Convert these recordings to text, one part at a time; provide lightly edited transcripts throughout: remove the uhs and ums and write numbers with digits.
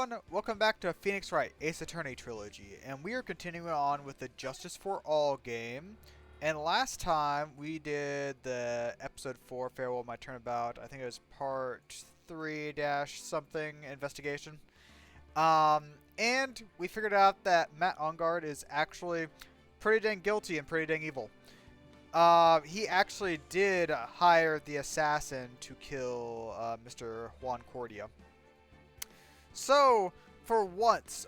everyone, welcome back to Phoenix Wright Ace Attorney Trilogy, and we are continuing on with the Justice for All game. And last time we did the episode 4 Farewell My Turnabout. I think it was part 3 dash something investigation. And we figured out that Matt Ongard is actually pretty dang guilty and pretty dang evil. He actually did hire the assassin to kill Mr. Juan Cordia. So, for once,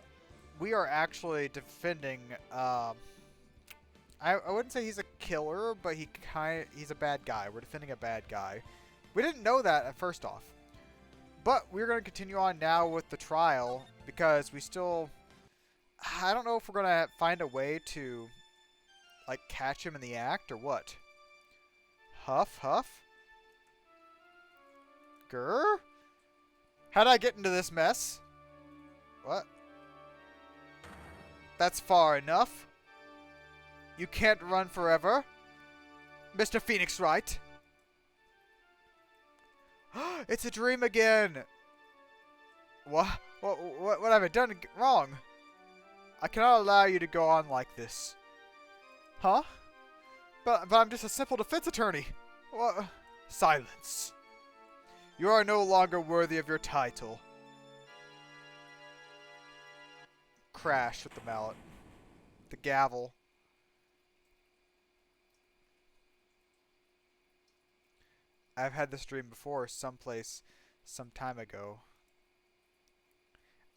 we are actually defending, I wouldn't say he's a killer, but he's a bad guy. We're defending a bad guy. We didn't know that at first off. But we're going to continue on now with the trial, because we still, I don't know if we're going to find a way to, like, catch him in the act, or what? Huff, huff? Grr? How'd I get into this mess? What? That's far enough. You can't run forever, Mr. Phoenix Wright. It's a dream again. What have I done wrong? I cannot allow you to go on like this. Huh? But I'm just a simple defense attorney. What? Silence. You are no longer worthy of your title. Crash with the mallet. The gavel. I've had this dream before, someplace, some time ago.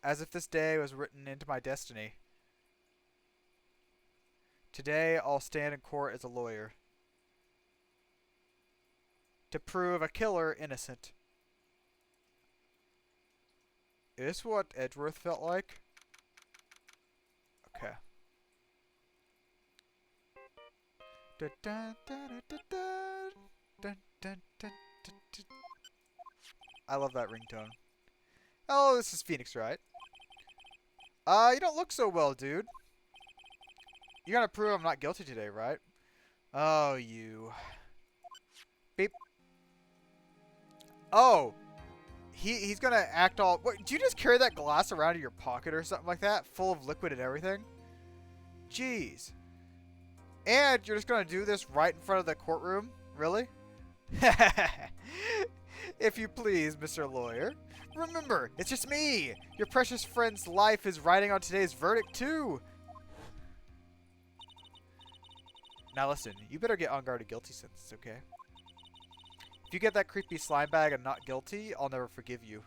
As if this day was written into my destiny. Today, I'll stand in court as a lawyer. To prove a killer innocent. Is this what Edgeworth felt like? Okay. I love that ringtone. Oh, this is Phoenix, right? You don't look so well, dude. You gotta prove I'm not guilty today, right? Oh, you. Beep. Oh! He's gonna act all... What, do you just carry that glass around in your pocket or something like that? Full of liquid and everything? Jeez. And you're just gonna do this right in front of the courtroom? Really? If you please, Mr. Lawyer. Remember, it's just me! Your precious friend's life is riding on today's verdict, too! Now listen, you better get on guard a guilty sentence, okay? If you get that creepy slime bag and not guilty, I'll never forgive you.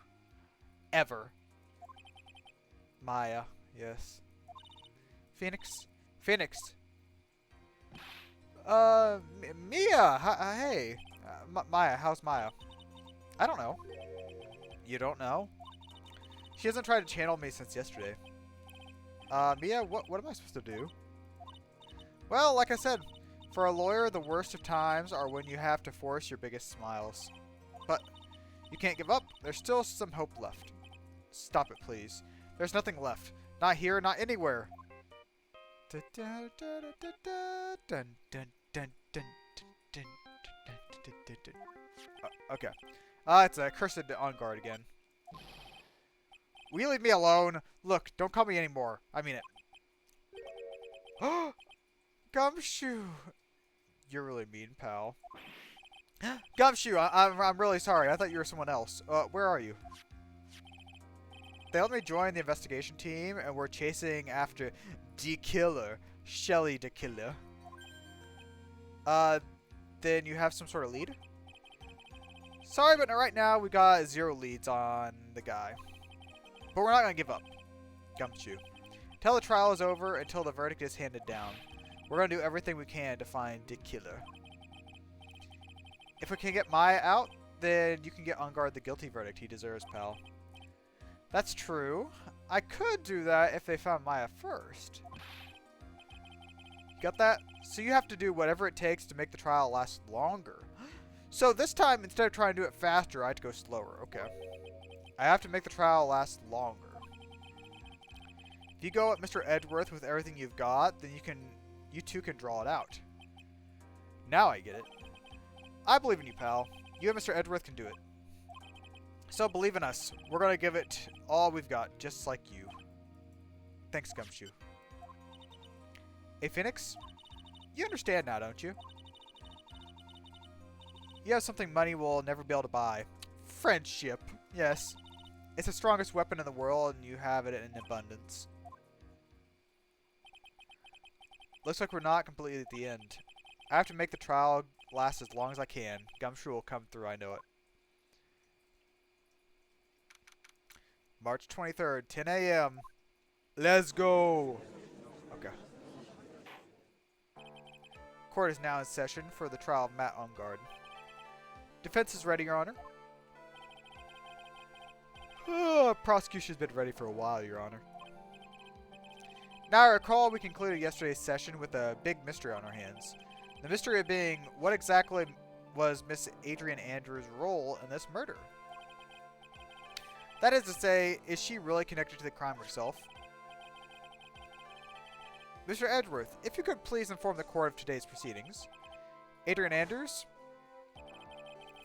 Ever. Maya, yes. Phoenix? Phoenix! Mia! Hey! Maya, how's Maya? I don't know. You don't know? She hasn't tried to channel me since yesterday. Mia, what am I supposed to do? Well, like I said, for a lawyer, the worst of times are when you have to force your biggest smiles. But you can't give up. There's still some hope left. Stop it, please. There's nothing left. Not here, not anywhere. Okay. It's a cursed on guard again. Will you leave me alone? Look, don't call me anymore. I mean it. Gumshoe! You're really mean, pal. Gumshoe, I'm really sorry. I thought you were someone else. Where are you? They let me join the investigation team, and we're chasing after the killer, Shelly the Killer. Then you have some sort of lead? Sorry, but right now we got 0 leads on the guy. But we're not gonna give up. Gumshoe. Till the trial is over, until the verdict is handed down. We're gonna do everything we can to find the killer. If we can get Maya out, then you can get on guard the guilty verdict he deserves, pal. That's true. I could do that if they found Maya first. Got that? So you have to do whatever it takes to make the trial last longer. So this time, instead of trying to do it faster, I have to go slower. Okay. I have to make the trial last longer. If you go at Mr. Edgeworth with everything you've got, then you two can draw it out. Now I get it. I believe in you, pal. You and Mr. Edgeworth can do it. So believe in us. We're gonna give it all we've got, just like you. Thanks, Gumshoe. Hey, Phoenix? You understand now, don't you? You have something money will never be able to buy. Friendship. Yes. It's the strongest weapon in the world, and you have it in abundance. Looks like we're not completely at the end. I have to make the trial last as long as I can. Gumshoe will come through, I know it. March 23rd, 10 a.m. Let's go! Okay. Court is now in session for the trial of Matt Ungard. Defense is ready, Your Honor. Prosecution's been ready for a while, Your Honor. Now I recall we concluded yesterday's session with a big mystery on our hands. The mystery being, what exactly was Miss Adrian Andrews' role in this murder? That is to say, is she really connected to the crime herself? Mr. Edgeworth, if you could please inform the court of today's proceedings. Adrian Andrews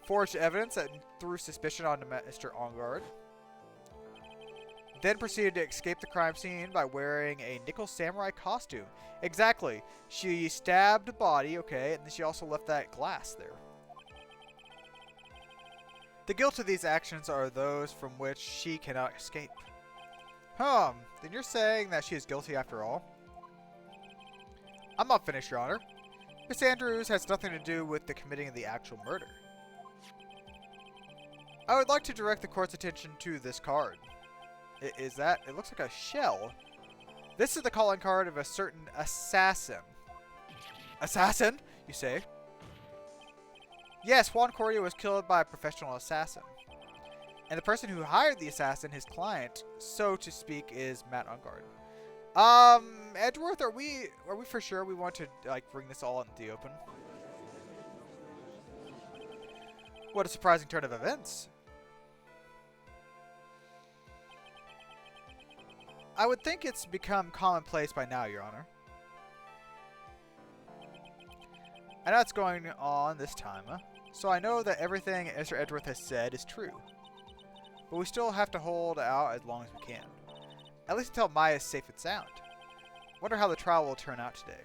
forged evidence that threw suspicion onto Mr. Ongard, then proceeded to escape the crime scene by wearing a nickel samurai costume. Exactly. She stabbed the body, okay, and then she also left that glass there. The guilt of these actions are those from which she cannot escape. Then you're saying that she is guilty after all? I'm not finished, Your Honor. Miss Andrews has nothing to do with the committing of the actual murder. I would like to direct the court's attention to this card. Is that? It looks like a shell. This is the calling card of a certain assassin. Assassin, you say? Yes, Juan Correa was killed by a professional assassin. And the person who hired the assassin, his client, so to speak, is Matt Ungard. Edgeworth, are we for sure we want to like bring this all into the open? What a surprising turn of events. I would think it's become commonplace by now, Your Honor. I know it's going on this time, so I know that everything Mr. Edgeworth has said is true. But we still have to hold out as long as we can. At least until Maya is safe and sound. Wonder how the trial will turn out today.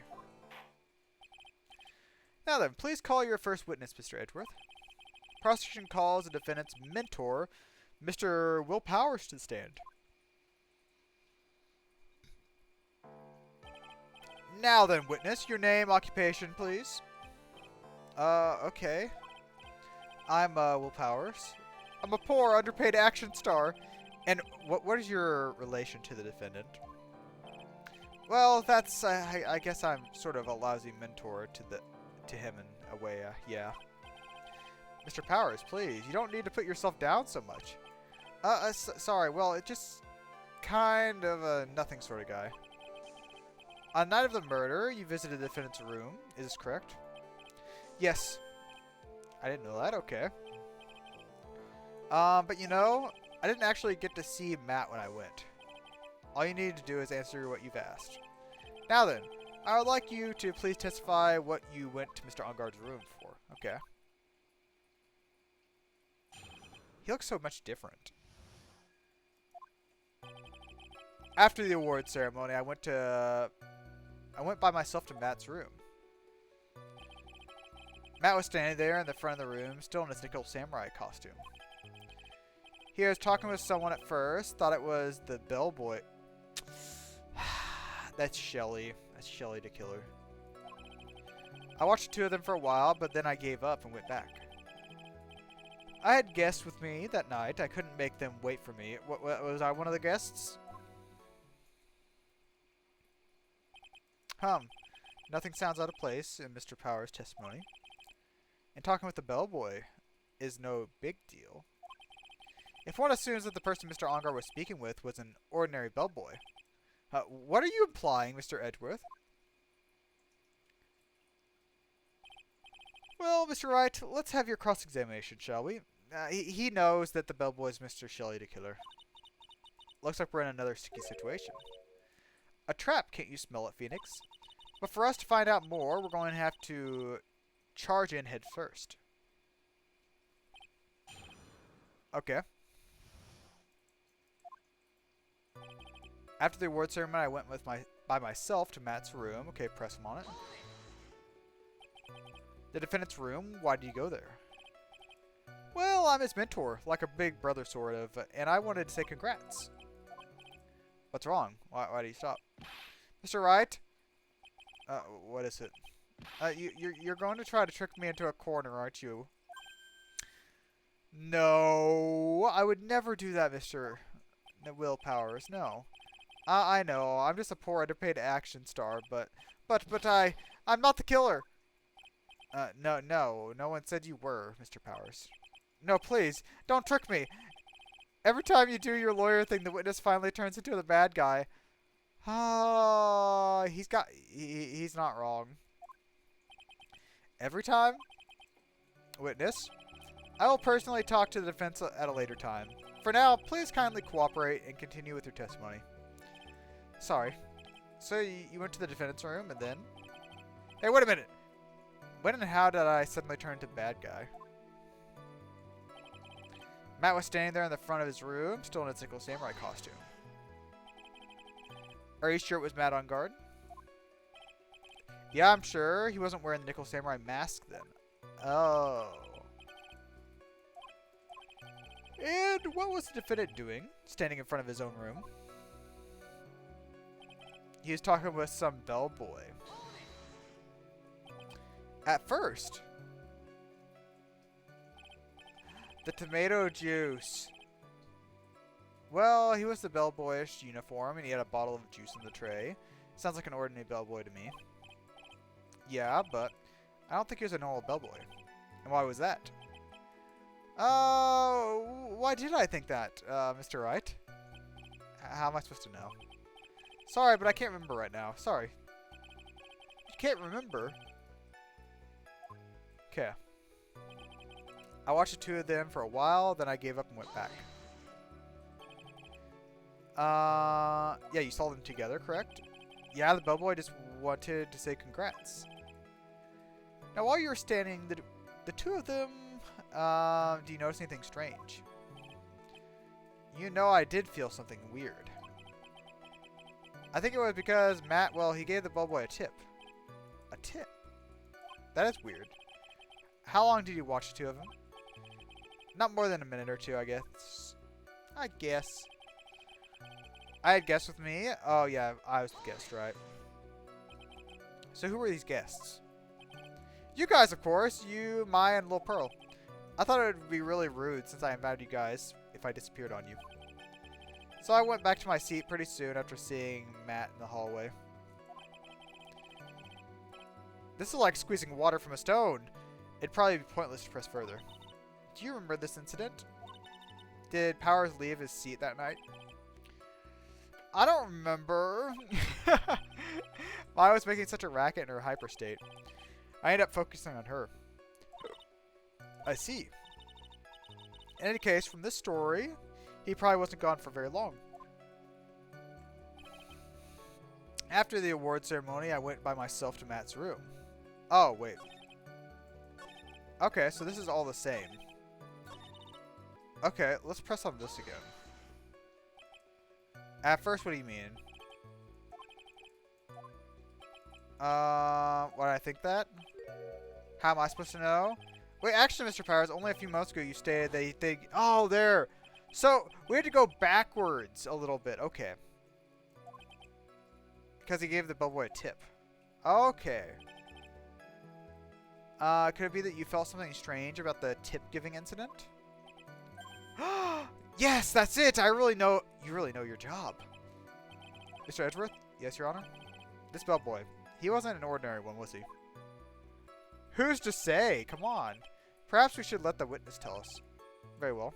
Now then, please call your first witness, Mr. Edgeworth. Prosecution calls the defendant's mentor, Mr. Will Powers, to the stand. Now then, witness, your name, occupation, please. Okay. I'm, Will Powers. I'm a poor, underpaid action star. And what is your relation to the defendant? Well, that's, I guess I'm sort of a lousy mentor to him in a way, yeah. Mr. Powers, please, you don't need to put yourself down so much. Sorry, well, it just kind of a nothing sort of guy. On the night of the murder, you visited the defendant's room. Is this correct? Yes. I didn't know that. Okay. But you know, I didn't actually get to see Matt when I went. All you need to do is answer what you've asked. Now then, I would like you to please testify what you went to Mr. Ungard's room for. Okay. He looks so much different. After the award ceremony, I went by myself to Matt's room. Matt was standing there in the front of the room, still in his nickel samurai costume. He was talking with someone at first, thought it was the bellboy. That's Shelly. That's Shelly the killer. I watched the two of them for a while, but then I gave up and went back. I had guests with me that night. I couldn't make them wait for me. Was I one of the guests? Nothing sounds out of place in Mr. Powers' testimony. And talking with the bellboy is no big deal. If one assumes that the person Mr. Ongard was speaking with was an ordinary bellboy. What are you implying, Mr. Edgeworth? Well, Mr. Wright, let's have your cross-examination, shall we? He knows that the bellboy is Mr. Shelley the killer. Looks like we're in another sticky situation. A trap, can't you smell it, Phoenix? But for us to find out more, we're going to have to charge in head first. Okay. After the award ceremony, I went by myself to Matt's room. Okay, press him on it. The defendant's room? Why did you go there? Well, I'm his mentor, like a big brother sort of, and I wanted to say congrats. What's wrong? Why do you stop? Mr. Wright? What is it? You're going to try to trick me into a corner, aren't you? No, I would never do that, Mr. Will Powers. No. I know. I'm just a poor, underpaid action star, but I'm not the killer. No one said you were, Mr. Powers. No, please, don't trick me. Every time you do your lawyer thing, the witness finally turns into the bad guy. He's not wrong. Every time? Witness? I will personally talk to the defense at a later time. For now, please kindly cooperate and continue with your testimony. Sorry. So you went to the defendant's room and then? Hey, wait a minute. When and how did I suddenly turn into bad guy? Matt was standing there in the front of his room, still in his Nickel Samurai costume. Are you sure it was Matt on guard? Yeah, I'm sure. He wasn't wearing the Nickel Samurai mask then. Oh. And what was the defendant doing, standing in front of his own room? He was talking with some bellboy. At first. The tomato juice. Well, he was the bellboyish uniform, and he had a bottle of juice in the tray. Sounds like an ordinary bellboy to me. Yeah, but I don't think he was a normal bellboy. And why was that? Why did I think that, Mr. Wright? How am I supposed to know? Sorry, but I can't remember right now. Sorry. You can't remember? Okay. I watched the two of them for a while, then I gave up and went back. Yeah, you saw them together, correct? Yeah, the bellboy just wanted to say congrats. Now, while you were standing, the two of them, do you notice anything strange? You know I did feel something weird. I think it was because Matt, well, he gave the bellboy a tip. A tip? That is weird. How long did you watch the two of them? Not more than a minute or two, I guess. I had guests with me. Oh, yeah, I was the guest, right? So who were these guests? You guys, of course. You, Maya, and Lil Pearl. I thought it would be really rude since I invited you guys if I disappeared on you. So I went back to my seat pretty soon after seeing Matt in the hallway. This is like squeezing water from a stone. It'd probably be pointless to press further. Do you remember this incident? Did Powers leave his seat that night? I don't remember. Maya was making such a racket in her hyper state. I ended up focusing on her. I see. In any case, from this story, he probably wasn't gone for very long. After the award ceremony, I went by myself to Matt's room. Oh, wait. Okay, so this is all the same. Okay, let's press on this again. At first, what do you mean? Why did I think that? How am I supposed to know? Wait, actually, Mr. Powers, only a few months ago you stated that you think... Oh, there! So, we had to go backwards a little bit. Okay. Because he gave the bellboy a tip. Okay. Could it be that you felt something strange about the tip-giving incident? Yes, that's it! I really know... You really know your job. Mr. Edgeworth? Yes, Your Honor? This bellboy. He wasn't an ordinary one, was he? Who's to say? Come on. Perhaps we should let the witness tell us. Very well.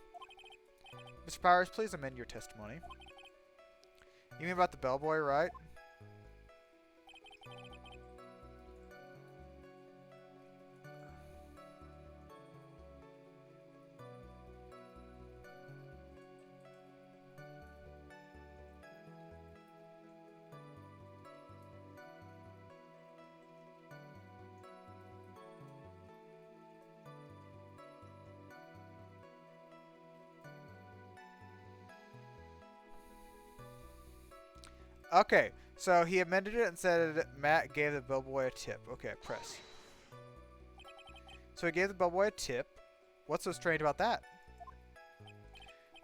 Mr. Powers, please amend your testimony. You mean about the bellboy, right? Okay, so he amended it and said Matt gave the bellboy a tip. Okay, press. So he gave the bellboy a tip. What's so strange about that?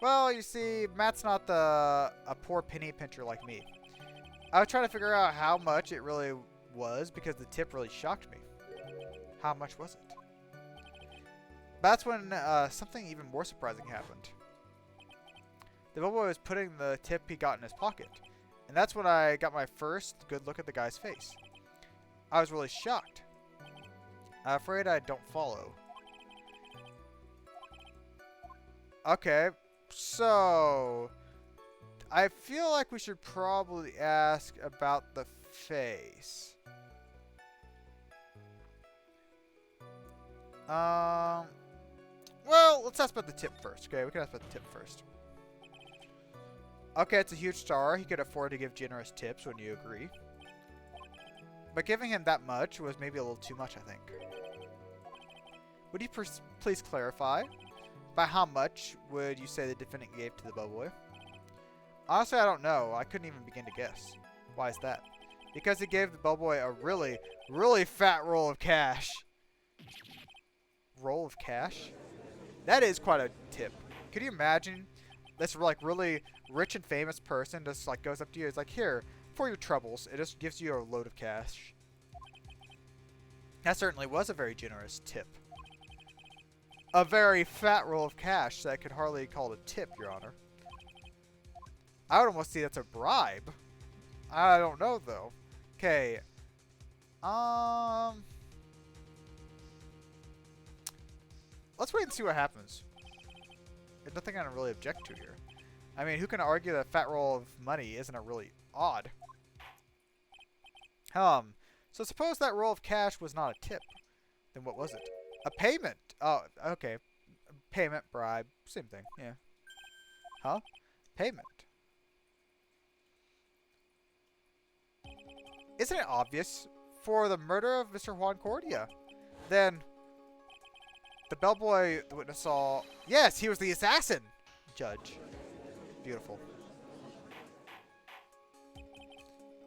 Well, you see, Matt's not a poor penny pincher like me. I was trying to figure out how much it really was because the tip really shocked me. How much was it? That's when something even more surprising happened. The bellboy was putting the tip he got in his pocket. And that's when I got my first good look at the guy's face. I was really shocked. I'm afraid I don't follow. Okay, so I feel like we should probably ask about the face. Well, let's ask about the tip first. Okay, we can ask about the tip first. Okay, it's a huge star. He could afford to give generous tips, wouldn't you agree? But giving him that much was maybe a little too much, I think. Would you please clarify? By how much would you say the defendant gave to the bellboy? Honestly, I don't know. I couldn't even begin to guess. Why is that? Because he gave the bellboy a really, really fat roll of cash. Roll of cash? That is quite a tip. Could you imagine this like really rich and famous person just like goes up to you, it's like, here, for your troubles. It just gives you a load of cash. That certainly was a very generous tip. A very fat roll of cash that I could hardly call it a tip, Your Honor. I would almost say that's a bribe. I don't know, though. Okay. Let's wait and see what happens. There's nothing I can really object to here. I mean, who can argue that a fat roll of money isn't a really odd? So suppose that roll of cash was not a tip. Then what was it? A payment. Oh, okay. Payment, bribe, same thing. Yeah. Huh? Payment. Isn't it obvious? For the murder of Mr. Juan Cordia. Then the bellboy the witness saw. Yes, he was the assassin. Judge. Beautiful.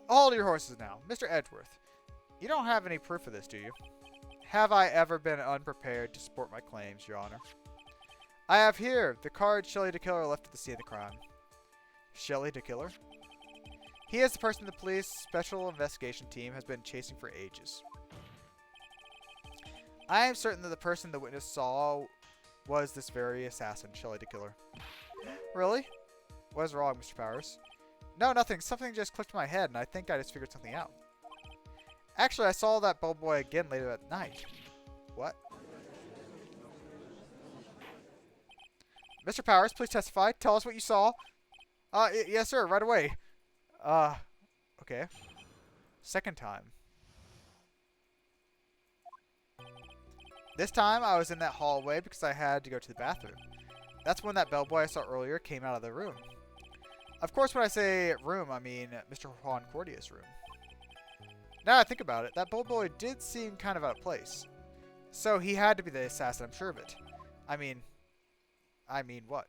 Hold your horses now. Mr. Edgeworth, you don't have any proof of this, do you? Have I ever been unprepared to support my claims, Your Honor? I have here the card Shelley DeKiller left at the scene of the crime. Shelley DeKiller? He is the person the police special investigation team has been chasing for ages. I am certain that the person the witness saw was this very assassin, Shelley DeKiller. Really? What is wrong, Mr. Powers? No, nothing. Something just clicked in my head, and I think I just figured something out. Actually, I saw that bellboy again later that night. What? Mr. Powers, please testify. Tell us what you saw. Yes, sir. Right away. Okay. Second time. This time, I was in that hallway because I had to go to the bathroom. That's when that bellboy I saw earlier came out of the room. Of course, when I say room, I mean Mr. Juan Cordia's room. Now I think about it, that bellboy did seem kind of out of place. So he had to be the assassin, I'm sure of it. I mean what?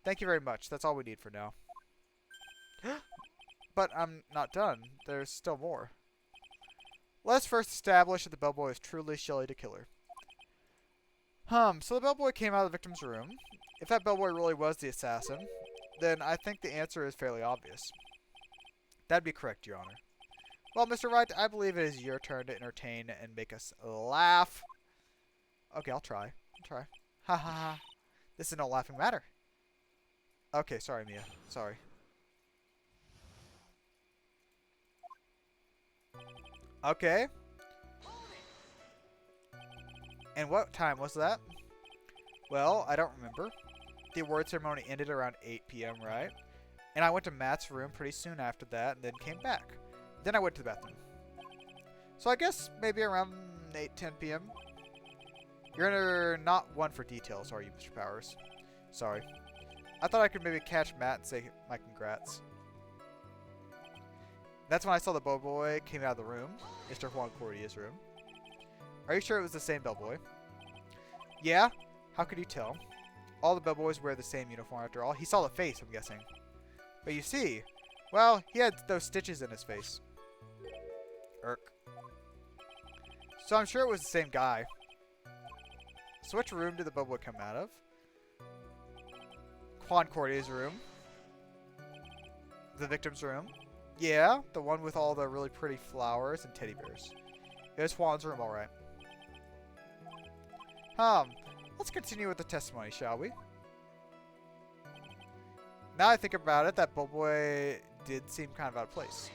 Thank you very much. That's all we need for now. But I'm not done. There's still more. Let's first establish that the bellboy is truly Shelley DeKiller. So the bellboy came out of the victim's room. If that bellboy really was the assassin, then I think the answer is fairly obvious. That'd be correct, Your Honor. Well, Mr. Wright, I believe it is your turn to entertain and make us laugh. Okay, I'll try. Ha ha ha. This is no laughing matter. Okay, sorry, Mia. Sorry. Okay. And what time was that? Well, I don't remember. The award ceremony ended around 8 p.m., right? And I went to Matt's room pretty soon after that and then came back. Then I went to the bathroom. So I guess maybe around 8-10 p.m. You're not one for details, are you, Mr. Powers? Sorry. I thought I could maybe catch Matt and say my congrats. That's when I saw the bellboy came out of the room. Mr. Juan Cordia's room. Are you sure it was the same bellboy? Yeah? How could you tell? All the bellboys wear the same uniform after all. He saw the face, I'm guessing. But you see, Well, he had those stitches in his face. Irk. So I'm sure it was the same guy. So which room did the bubble come out of? Quancordier's room. The victim's room. Yeah, the one with all the really pretty flowers and teddy bears. It was Juan's room, alright. Let's continue with the testimony, shall we? Now I think about it, that Bubbleboy did seem kind of out of place.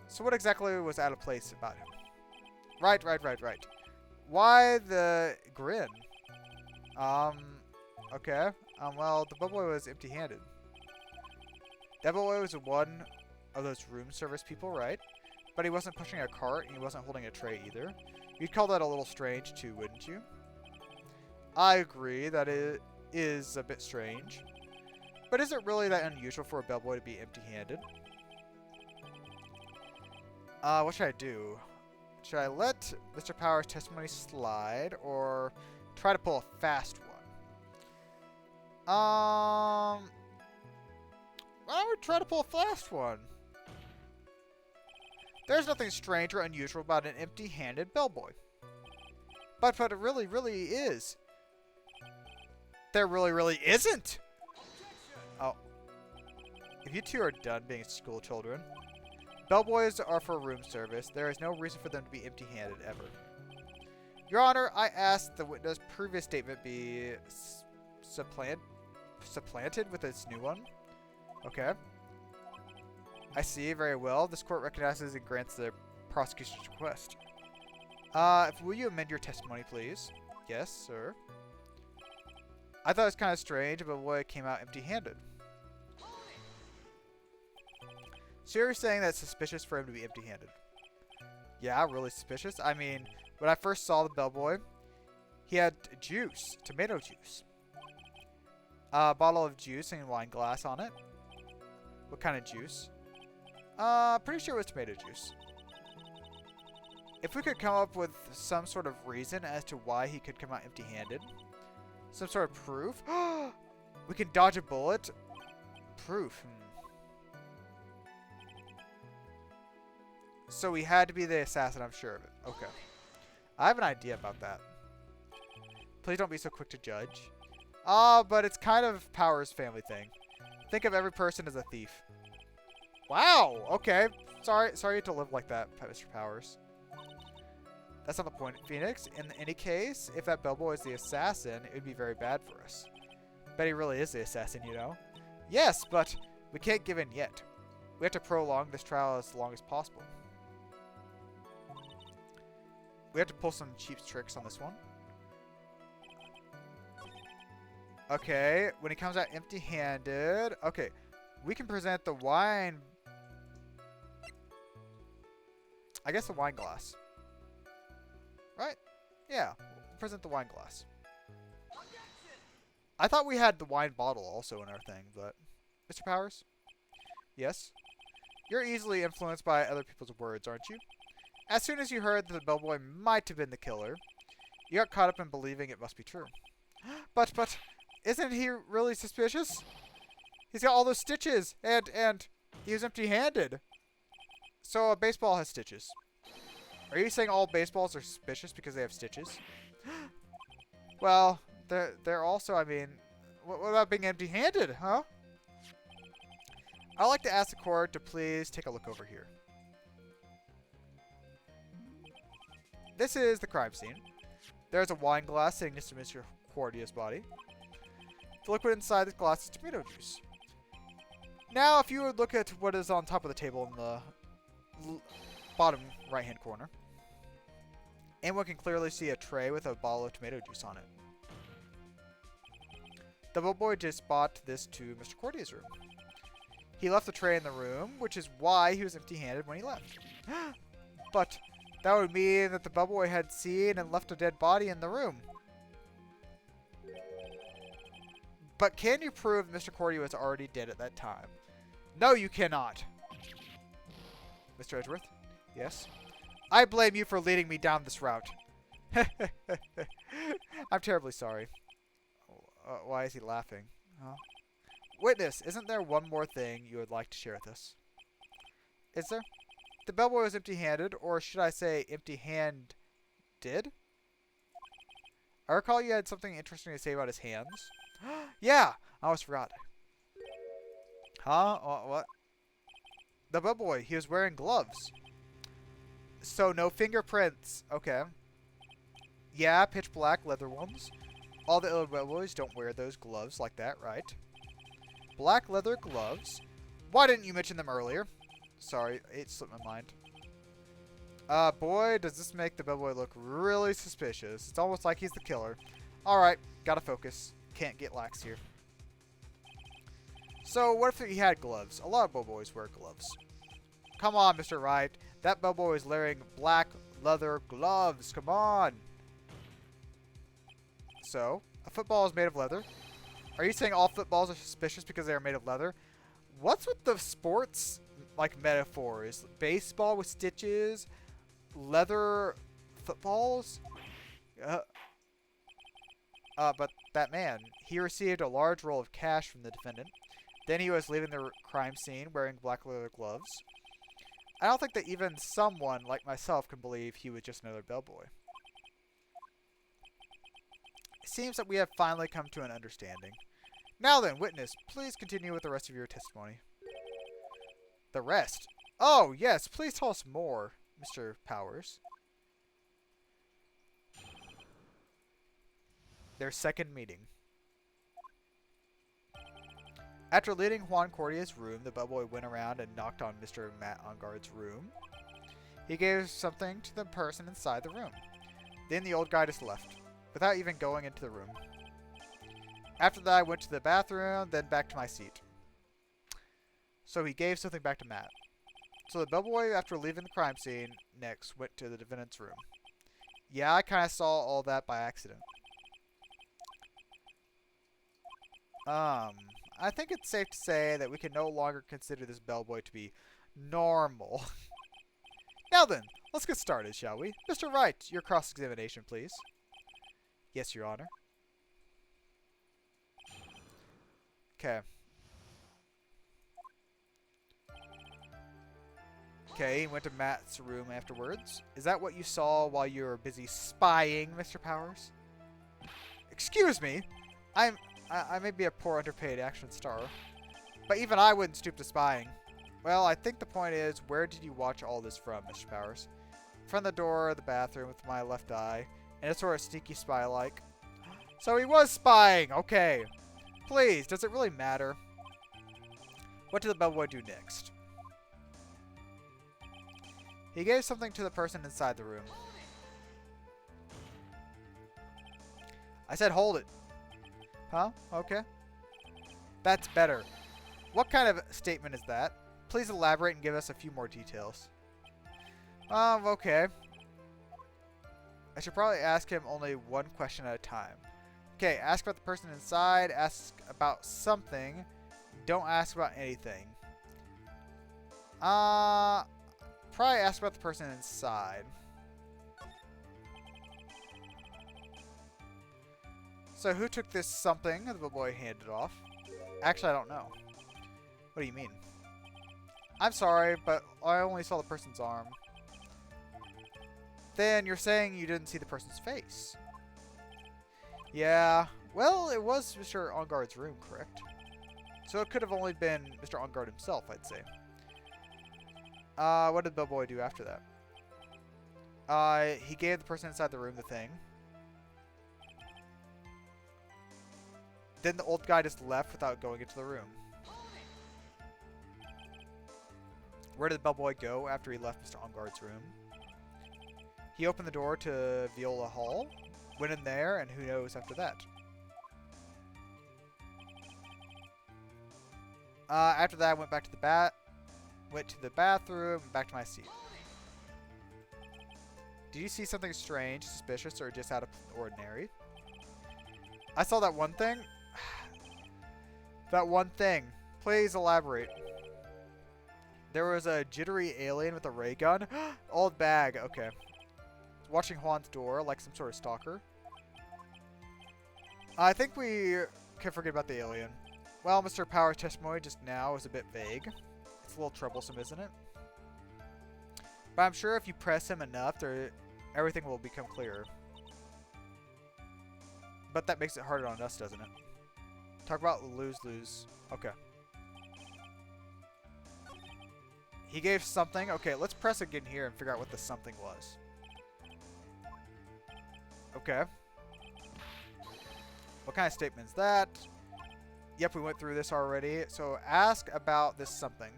So what exactly was out of place about him? Right. Why the grin? Okay. Well, the Bubbleboy was empty-handed. That Bubbleboy was one of those room service people, right? But he wasn't pushing a cart, and he wasn't holding a tray either. You'd call that a little strange, too, wouldn't you? I agree that it is a bit strange. But is it really that unusual for a bellboy to be empty-handed? What should I do? Should I let Mr. Power's testimony slide, or try to pull a fast one? Why don't we try to pull a fast one? There's nothing strange or unusual about an empty-handed bellboy. But it really, really is. There really isn't! Oh. If you two are done being school children, bellboys are for room service. There is no reason for them to be empty-handed ever. Your Honor, I ask the witness' previous statement be supplanted with its new one. Okay. I see, very well. This court recognizes and grants the prosecution's request. Will you amend your testimony, please? Yes, sir. I thought it was kind of strange, but boy, it came out empty-handed. So you're saying that it's suspicious for him to be empty-handed? Yeah, really suspicious. I mean, when I first saw the bellboy, he had juice, tomato juice. A bottle of juice and wine glass on it. What kind of juice? Pretty sure it was tomato juice. If we could come up with some sort of reason as to why he could come out empty-handed. Some sort of proof. We can dodge a bullet. Proof. So he had to be the assassin, I'm sure of it. Okay. I have an idea about that. Please don't be so quick to judge. But it's kind of Power's family thing. Think of every person as a thief. Wow, okay. Sorry you had to live like that, Mr. Powers. That's not the point, Phoenix. In any case, if that bellboy is the assassin, it would be very bad for us. Bet he really is the assassin, you know? Yes, but we can't give in yet. We have to prolong this trial as long as possible. We have to pull some cheap tricks on this one. Okay, when he comes out empty-handed... Okay, we can present the wine... I guess the wine glass. Right? Yeah, we'll present the wine glass. I thought we had the wine bottle also in our thing, but... Mr. Powers? Yes? You're easily influenced by other people's words, aren't you? As soon as you heard that the bellboy might have been the killer, you got caught up in believing it must be true. But, isn't he really suspicious? He's got all those stitches, and he was empty-handed. So a baseball has stitches. Are you saying all baseballs are suspicious because they have stitches? Well, they're also, I mean, what about being empty-handed, huh? I'd like to ask the court to please take a look over here. This is the crime scene. There's a wine glass sitting next to Mr. Cordia's body. The liquid inside this glass is tomato juice. Now, if you would look at what is on top of the table in the bottom right-hand corner, anyone can clearly see a tray with a bottle of tomato juice on it. The bellboy just brought this to Mr. Cordia's room. He left the tray in the room, which is why he was empty-handed when he left. But that would mean that the bellboy had seen and left a dead body in the room. But can you prove Mr. Cordia was already dead at that time? No, you cannot. Mr. Edgeworth? Yes? I blame you for leading me down this route. I'm terribly sorry. Why is he laughing? Huh? Witness, isn't there one more thing you would like to share with us? Is there? The bellboy was empty-handed, or should I say empty-handed? I recall you had something interesting to say about his hands. Yeah, I almost forgot. Huh? What? The bellboy, he was wearing gloves. So no fingerprints. Okay. Yeah, pitch black leather ones. All the other bellboys don't wear those gloves like that, right? Black leather gloves. Why didn't you mention them earlier? Sorry, it slipped my mind. Boy, does this make the bellboy look really suspicious. It's almost like he's the killer. Alright, gotta focus. Can't get lax here. So, what if he had gloves? A lot of bellboys wear gloves. Come on, Mr. Wright. That bellboy is wearing black leather gloves. Come on. So, a football is made of leather. Are you saying all footballs are suspicious because they are made of leather? What's with the sports, like, metaphors? Baseball with stitches? Leather footballs? But that man, he received a large roll of cash from the defendant. Then he was leaving the crime scene wearing black leather gloves. I don't think that even someone like myself can believe he was just another bellboy. It seems that we have finally come to an understanding. Now then, witness, please continue with the rest of your testimony. The rest? Oh, yes, please tell us more, Mr. Powers. Their second meeting. After leaving Juan Cordia's room, the bellboy went around and knocked on Mr. Matt Engarde's room. He gave something to the person inside the room. Then the old guy just left, without even going into the room. After that, I went to the bathroom, then back to my seat. So he gave something back to Matt. So the bellboy, after leaving the crime scene, next went to the defendant's room. Yeah, I kind of saw all that by accident. I think it's safe to say that we can no longer consider this bellboy to be normal. Now then, let's get started, shall we? Mr. Wright, your cross-examination, please. Yes, Your Honor. Okay. Okay, he went to Matt's room afterwards. Is that what you saw while you were busy spying, Mr. Powers? Excuse me. I may be a poor underpaid action star, but even I wouldn't stoop to spying. Well, I think the point is, where did you watch all this from, Mr. Powers? From the door of the bathroom with my left eye, and a sort of sneaky spy-like. So he was spying! Okay. Please, does it really matter? What did the bellboy do next? He gave something to the person inside the room. I said hold it. Huh? Okay. That's better. What kind of statement is that? Please elaborate and give us a few more details. Okay. I should probably ask him only one question at a time. Okay, ask about the person inside, ask about something, don't ask about anything. Probably ask about the person inside. So who took this something the boy handed off? Actually, I don't know. What do you mean? I'm sorry, but I only saw the person's arm. Then you're saying you didn't see the person's face. Yeah, well, it was Mr. Engarde's room, correct? So it could have only been Mr. Engarde himself, I'd say. What did the boy do after that? He gave the person inside the room the thing. Then the old guy just left without going into the room. Where did the bellboy go after he left Mr. Engarde's room? He opened the door to Viola Hall, went in there, and who knows after that. After that, I went back to the bathroom, and back to my seat. Did you see something strange, suspicious, or just out of the ordinary? I saw that one thing. That one thing. Please elaborate. There was a jittery alien with a ray gun. Old bag. Okay. Watching Juan's door like some sort of stalker. I think we can forget about the alien. Well, Mr. Power's testimony just now is a bit vague. It's a little troublesome, isn't it? But I'm sure if you press him enough, everything will become clearer. But that makes it harder on us, doesn't it? Talk about lose-lose. Okay. He gave something. Okay, let's press again here and figure out what the something was. Okay. What kind of statement is that? Yep, we went through this already. So ask about this something.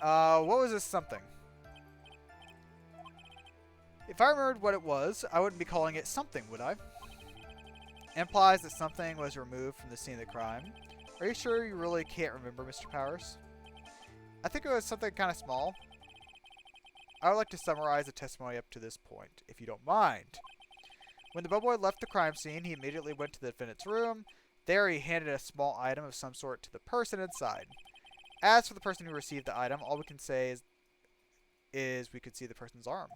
What was this something? If I remembered what it was, I wouldn't be calling it something, would I? Implies that something was removed from the scene of the crime. Are you sure you really can't remember, Mr. Powers? I think it was something kind of small. I would like to summarize the testimony up to this point, if you don't mind. When the bellboy left the crime scene, he immediately went to the defendant's room. There he handed a small item of some sort to the person inside. As for the person who received the item, all we can say is we could see the person's arm.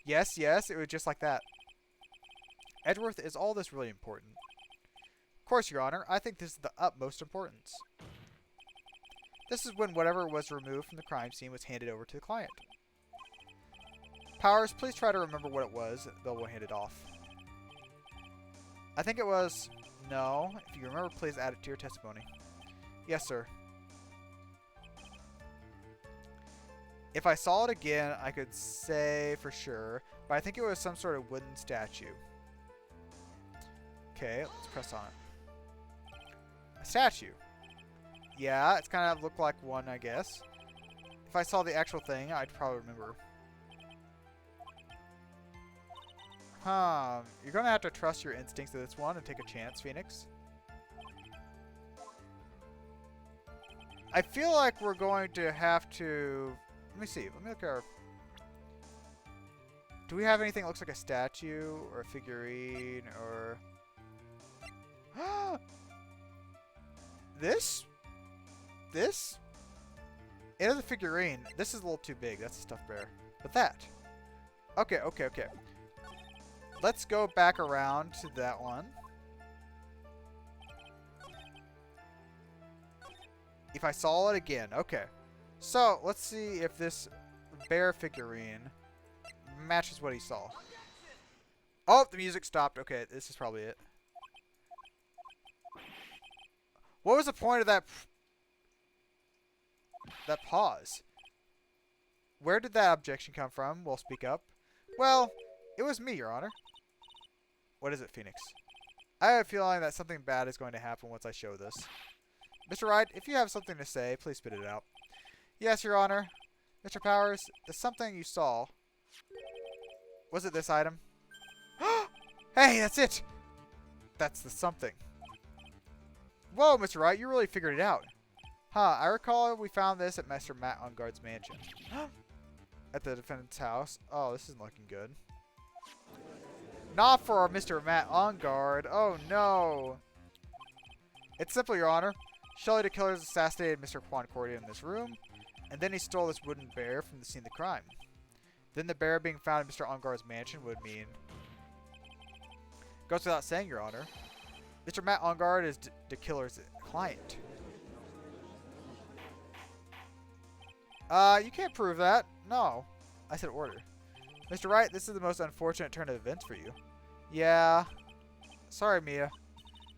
Yes, it was just like that. Edgeworth, is all this really important? Of course, Your Honor. I think this is the utmost importance. This is when whatever was removed from the crime scene was handed over to the client. Powers, please try to remember what it was that the bellboy handed off. I think it was... No. If you remember, please add it to your testimony. Yes, sir. If I saw it again, I could say for sure, but I think it was some sort of wooden statue. Okay, let's press on it. A statue. Yeah, it's kind of looked like one, I guess. If I saw the actual thing, I'd probably remember. You're going to have to trust your instincts to this one and take a chance, Phoenix. I feel like we're going to have to... Let me see. Let me look at our... Do we have anything that looks like a statue or a figurine or... This? This? It is a figurine. This is a little too big. That's a stuffed bear. But that. Okay. Let's go back around to that one. If I saw it again. Okay. So, let's see if this bear figurine matches what he saw. Oh, the music stopped. Okay, this is probably it. What was the point of that pause? Where did that objection come from? Well, speak up. Well, it was me, Your Honor. What is it, Phoenix? I have a feeling that something bad is going to happen once I show this. Mr. Wright, if you have something to say, please spit it out. Yes, Your Honor. Mr. Powers, the something you saw... Was it this item? Hey, that's it! That's the something. Whoa, Mr. Wright, you really figured it out. Huh, I recall we found this at Master Matt Onguard's mansion. At the defendant's house. Oh, this isn't looking good. Not for Mr. Matt Onguard. Oh, no. It's simple, Your Honor. Shelley the killers assassinated Mr. Concordia in this room, and then he stole this wooden bear from the scene of the crime. Then the bear being found in Mr. Onguard's mansion would mean... Goes without saying, Your Honor. Mr. Matt Onguard is the killer's client. You can't prove that. No. I said order. Mr. Wright, this is the most unfortunate turn of events for you. Yeah. Sorry, Mia.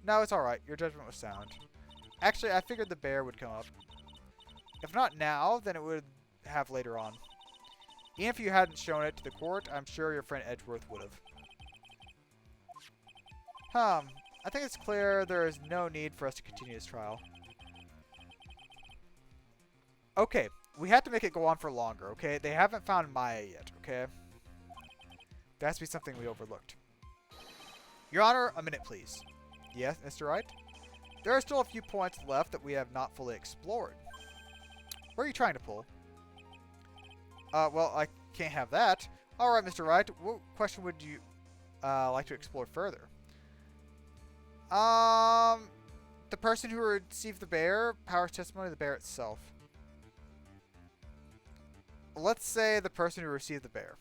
No, it's alright. Your judgment was sound. Actually, I figured the bear would come up. If not now, then it would have later on. Even if you hadn't shown it to the court, I'm sure your friend Edgeworth would have. I think it's clear there is no need for us to continue this trial. Okay, we have to make it go on for longer, okay? They haven't found Maya yet, okay? There has to be something we overlooked. Your Honor, a minute, please. Yes, Mr. Wright? There are still a few points left that we have not fully explored. Where are you trying to pull? Well, I can't have that. Alright, Mr. Wright, what question would you like to explore further? The person who received the bear, Power's testimony of the bear itself. Let's say the person who received the bear.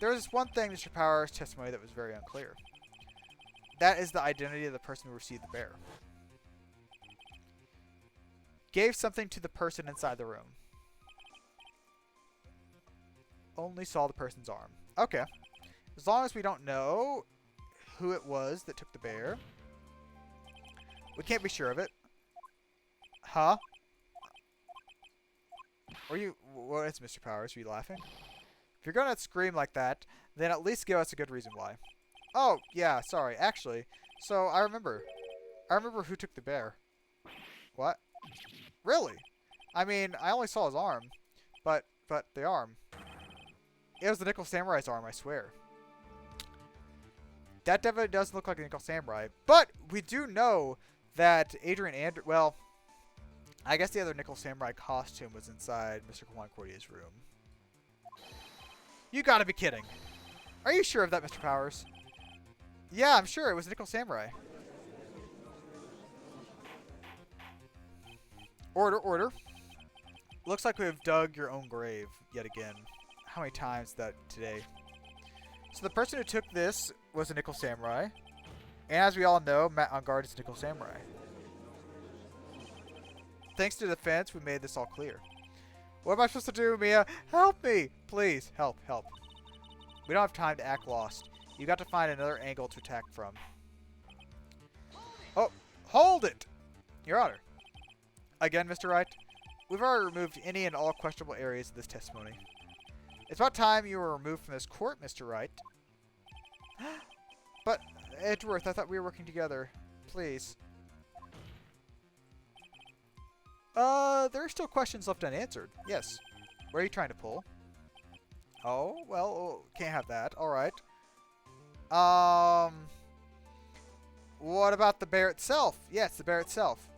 There was one thing in Mr. Power's testimony that was very unclear. That is the identity of the person who received the bear. Gave something to the person inside the room. Only saw the person's arm. Okay. As long as we don't know who it was that took the bear. We can't be sure of it. Huh? What is Mr. Powers? Are you laughing? If you're going to scream like that, then at least give us a good reason why. Oh, yeah, sorry. Actually, so I remember. I remember who took the bear. What? Really? I mean, I only saw his arm. But the arm. It was the Nickel Samurai's arm, I swear. That definitely doesn't look like a Nickel Samurai. But we do know that well, I guess the other Nickel Samurai costume was inside Mr. Concordia's room. You gotta be kidding. Are you sure of that, Mr. Powers? Yeah, I'm sure it was Nickel Samurai. Order, order. Looks like we have dug your own grave yet again. How many times that today? So the person who took this was a Nickel Samurai. And as we all know, Matt on guard is a Nickel Samurai. Thanks to the defense, we made this all clear. What am I supposed to do, Mia? Help me! Please, help, help. We don't have time to act lost. You got to find another angle to attack from. Oh, hold it! Your Honor. Again, Mr. Wright, we've already removed any and all questionable areas of this testimony. It's about time you were removed from this court, Mr. Wright. But, Edgeworth, I thought we were working together. Please. There are still questions left unanswered. Yes. Where are you trying to pull? Oh, well, can't have that. Alright. What about the bear itself? Yes, the bear itself.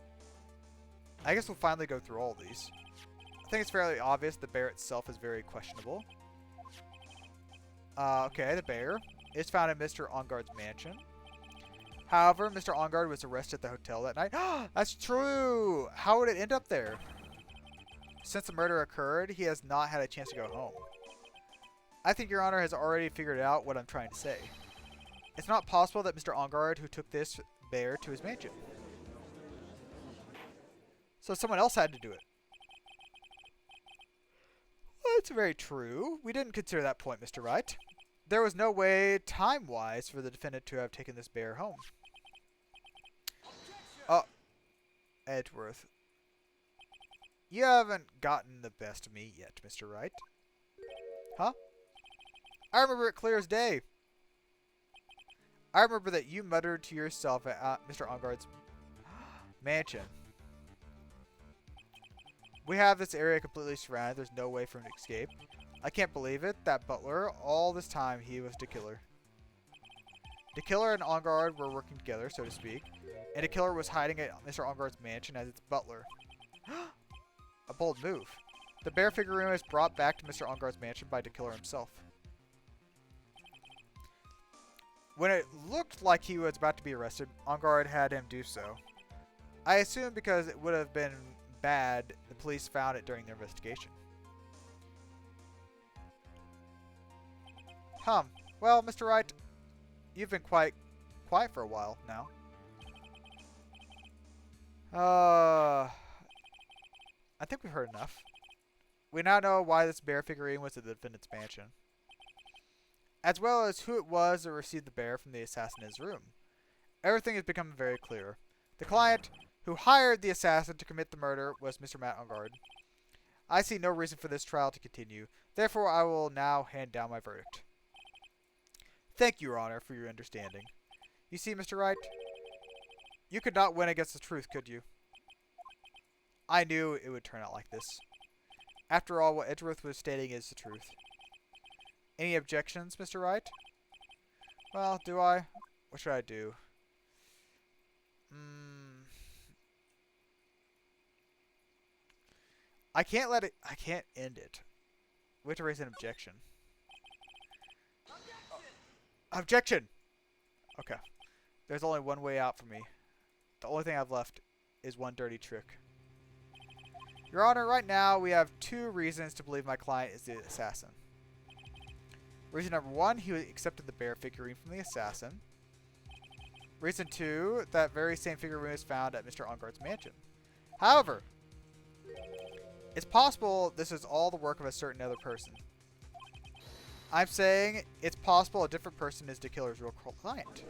I guess we'll finally go through all these. I think it's fairly obvious the bear itself is very questionable. Okay, the bear is found in Mr. Onguard's mansion. However, Mr. Onguard was arrested at the hotel that night. That's true! How would it end up there? Since the murder occurred, he has not had a chance to go home. I think Your Honor has already figured out what I'm trying to say. It's not possible that Mr. Onguard who took this bear to his mansion. So someone else had to do it. Well, that's very true. We didn't consider that point, Mr. Wright. There was no way, time-wise, for the defendant to have taken this bear home. Oh, Edgeworth. You haven't gotten the best of me yet, Mr. Wright. Huh? I remember it clear as day. I remember that you muttered to yourself at Mr. Onguard's mansion. We have this area completely surrounded. There's no way for him to escape. I can't believe it. That butler, all this time, he was the killer. The killer and Onguard were working together, so to speak. And the killer was hiding at Mr. Onguard's mansion as its butler. A bold move. The bear figurine was brought back to Mr. Onguard's mansion by the killer himself. When it looked like he was about to be arrested, Onguard had him do so. I assume because it would have been bad, the police found it during their investigation. Well, Mr. Wright, you've been quite quiet for a while now. I think we've heard enough. We now know why this bear figurine was at the defendant's mansion, as well as who it was that received the bear from the assassin in his room. Everything has become very clear. The client who hired the assassin to commit the murder was Mr. Matt Onguard. I see no reason for this trial to continue. Therefore, I will now hand down my verdict. Thank you, Your Honor, for your understanding. You see, Mr. Wright, you could not win against the truth, could you? I knew it would turn out like this. After all, what Edgeworth was stating is the truth. Any objections, Mr. Wright? Well, do I? What should I do? I can't end it. We have to raise an objection. Objection! Okay. There's only one way out for me. The only thing I've left is one dirty trick. Your Honor, right now we have 2 reasons to believe my client is the assassin. Reason number 1, he accepted the bear figurine from the assassin. Reason 2, that very same figurine was found at Mr. Enguarde's mansion. However, it's possible this is all the work of a certain other person. I'm saying it's possible a different person is the killer's real client.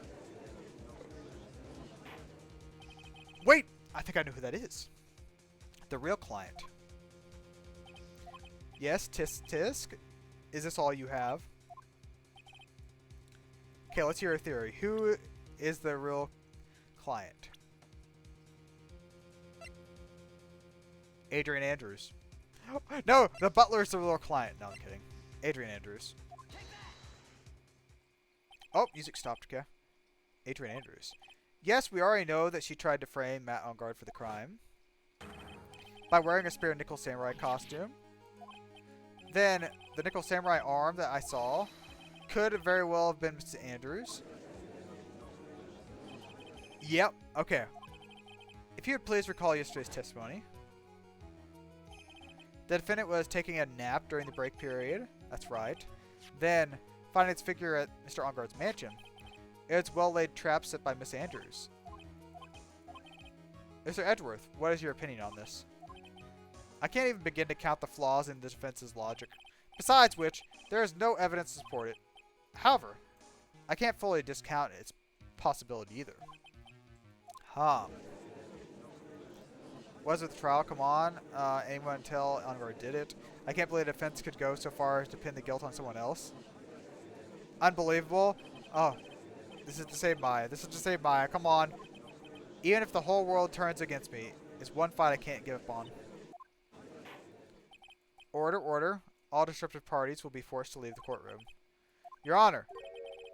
Wait! I think I know who that is. The real client. Yes, tisk tisk. Is this all you have? Okay, let's hear a theory. Who is the real client? Adrian Andrews. No, the butler is the real client. No, I'm kidding. Adrian Andrews. Oh, music stopped, okay. Adrian Andrews. Yes, we already know that she tried to frame Matt Enguarde for the crime by wearing a spare Nickel Samurai costume. Then, the Nickel Samurai arm that I saw could very well have been Mrs. Andrews. Yep, okay. If you would please recall yesterday's testimony. The defendant was taking a nap during the break period. That's right. Then, finding its figure at Mr. Enguarde's mansion. It's well-laid trap set by Miss Andrews. Mr. Edgeworth, what is your opinion on this? I can't even begin to count the flaws in the defense's logic. Besides which, there is no evidence to support it. However, I can't fully discount its possibility either. Was it the trial? Come on. Anyone tell Enguarde did it? I can't believe the defense could go so far as to pin the guilt on someone else. Unbelievable. Oh, this is to save Maya. This is to save Maya. Come on. Even if the whole world turns against me, it's one fight I can't give up on. Order, order. All disruptive parties will be forced to leave the courtroom. Your Honor,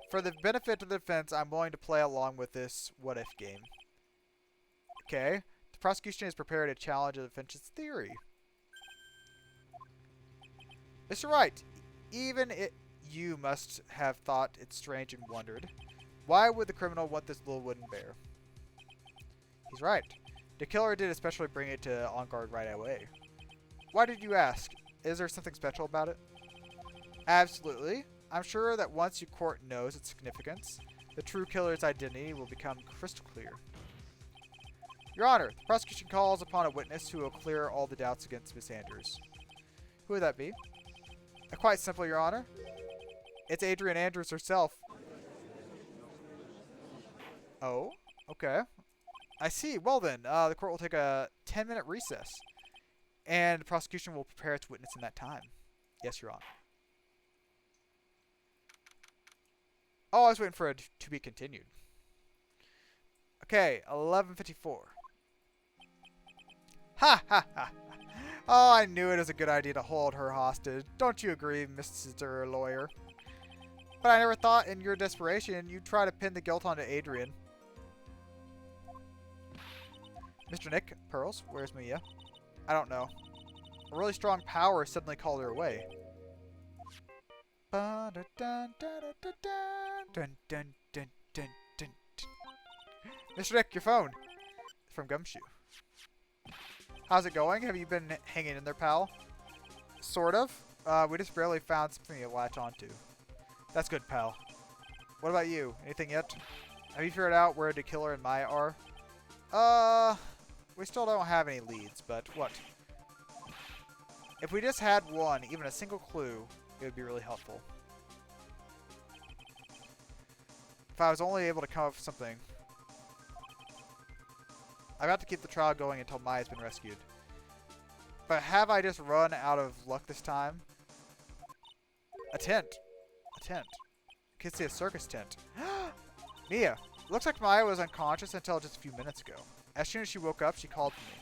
for the benefit of the defense, I'm willing to play along with this what-if game. Okay. The prosecution is prepared to challenge the defense's theory. Mr. Wright, even you must have thought it strange and wondered. Why would the criminal want this little wooden bear? He's right. The killer did especially bring it to Enguarde right away. Why did you ask? Is there something special about it? Absolutely. I'm sure that once your court knows its significance, the true killer's identity will become crystal clear. Your Honor, the prosecution calls upon a witness who will clear all the doubts against Miss Andrews. Who would that be? Quite simple, Your Honor. It's Adrian Andrews herself. Oh, okay. I see. Well then, the court will take a 10-minute recess. And the prosecution will prepare its witness in that time. Yes, Your Honor. Oh, I was waiting for it to be continued. Okay, 11:54. Ha ha ha. Oh, I knew it was a good idea to hold her hostage. Don't you agree, Mr. Lawyer? But I never thought in your desperation you'd try to pin the guilt onto Adrian. Mr. Nick, Pearls, where's Mia? I don't know. A really strong power suddenly called her away. Mr. Nick, your phone. From Gumshoe. How's it going? Have you been hanging in there, pal? Sort of. We just barely found something to latch onto. That's good, pal. What about you? Anything yet? Have you figured out where the killer and Maya are? We still don't have any leads, but what? If we just had one, even a single clue, it would be really helpful. If I was only able to come up with something. I've got to keep the trial going until Maya's been rescued. But have I just run out of luck this time? A tent. A tent. I can see a circus tent. Mia. Looks like Maya was unconscious until just a few minutes ago. As soon as she woke up, she called for me.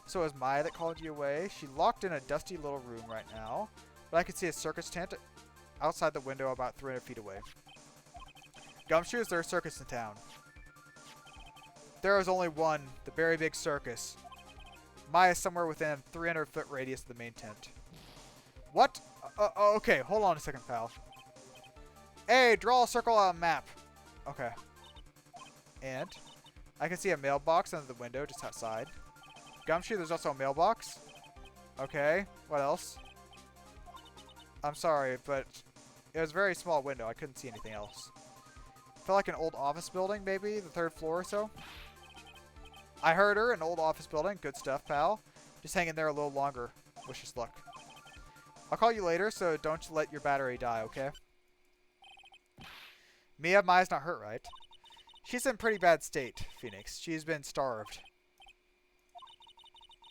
So it was Maya that called you away? She locked in a dusty little room right now. But I can see a circus tent outside the window about 300 feet away. Gumshoe, is there a circus in town? There is only one, the very big circus. Maya's somewhere within a 300-foot radius of the main tent. What? Okay, hold on a second, pal. Hey, draw a circle on a map. Okay. And I can see a mailbox under the window just outside. Gumshoe, there's also a mailbox. Okay, what else? I'm sorry, but It was a very small window. I couldn't see anything else. Felt like an old office building, maybe the 3rd floor or so. I heard her, an old office building. Good stuff, pal. Just hang in there a little longer. Wish us luck. I'll call you later, so don't let your battery die, okay? Maya's not hurt, right? She's in pretty bad state, Phoenix. She's been starved.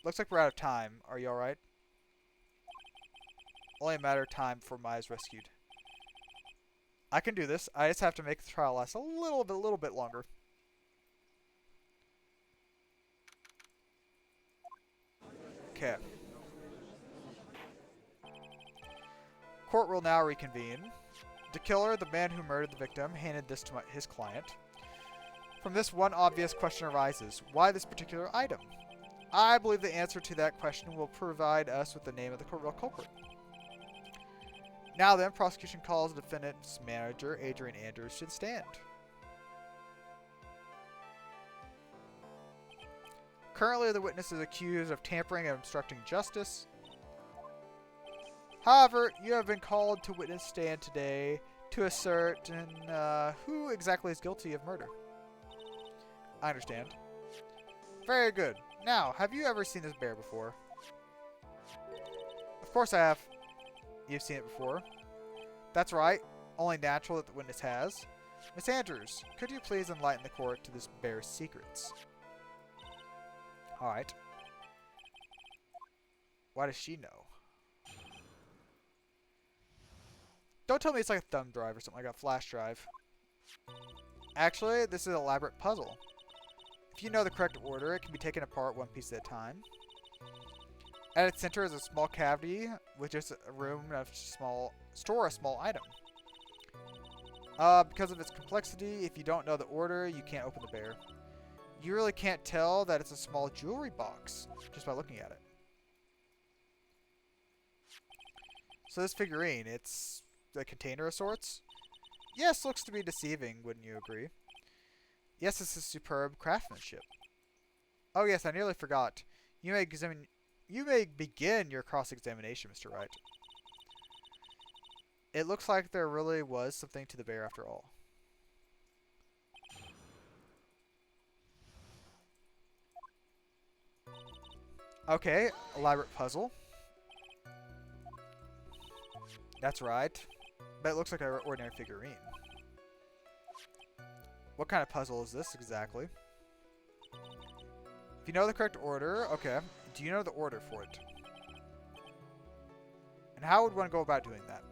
Looks like we're out of time. Are you alright? Only a matter of time before Maya's rescued. I can do this. I just have to make the trial last a little bit longer. Okay. Court will now reconvene. The killer, the man who murdered the victim, handed this to his client. From this, one obvious question arises. Why this particular item? I believe the answer to that question will provide us with the name of the real culprit. Now then, prosecution calls the defendant's manager, Adrian Andrews, to the stand. Currently, the witness is accused of tampering and obstructing justice. However, you have been called to witness stand today to ascertain who exactly is guilty of murder. I understand. Very good. Now, have you ever seen this bear before? Of course I have. You've seen it before. That's right. Only natural that the witness has. Miss Andrews, could you please enlighten the court to this bear's secrets? Alright. Why does she know? Don't tell me it's like a thumb drive or something like a flash drive. Actually, this is an elaborate puzzle. If you know the correct order, it can be taken apart one piece at a time. At its center is a small cavity with just a room to store a small item. Because of its complexity, if you don't know the order, you can't open the bear. You really can't tell that it's a small jewelry box just by looking at it. So this figurine, it's a container of sorts? Yes, looks to be deceiving, wouldn't you agree? Yes, this is superb craftsmanship. Oh yes, I nearly forgot. You may begin your cross-examination, Mr. Wright. It looks like there really was something to the bear after all. Okay, elaborate puzzle. That's right. But it looks like an ordinary figurine. What kind of puzzle is this exactly? If you know the correct order, okay. Do you know the order for it? And how would one go about doing that?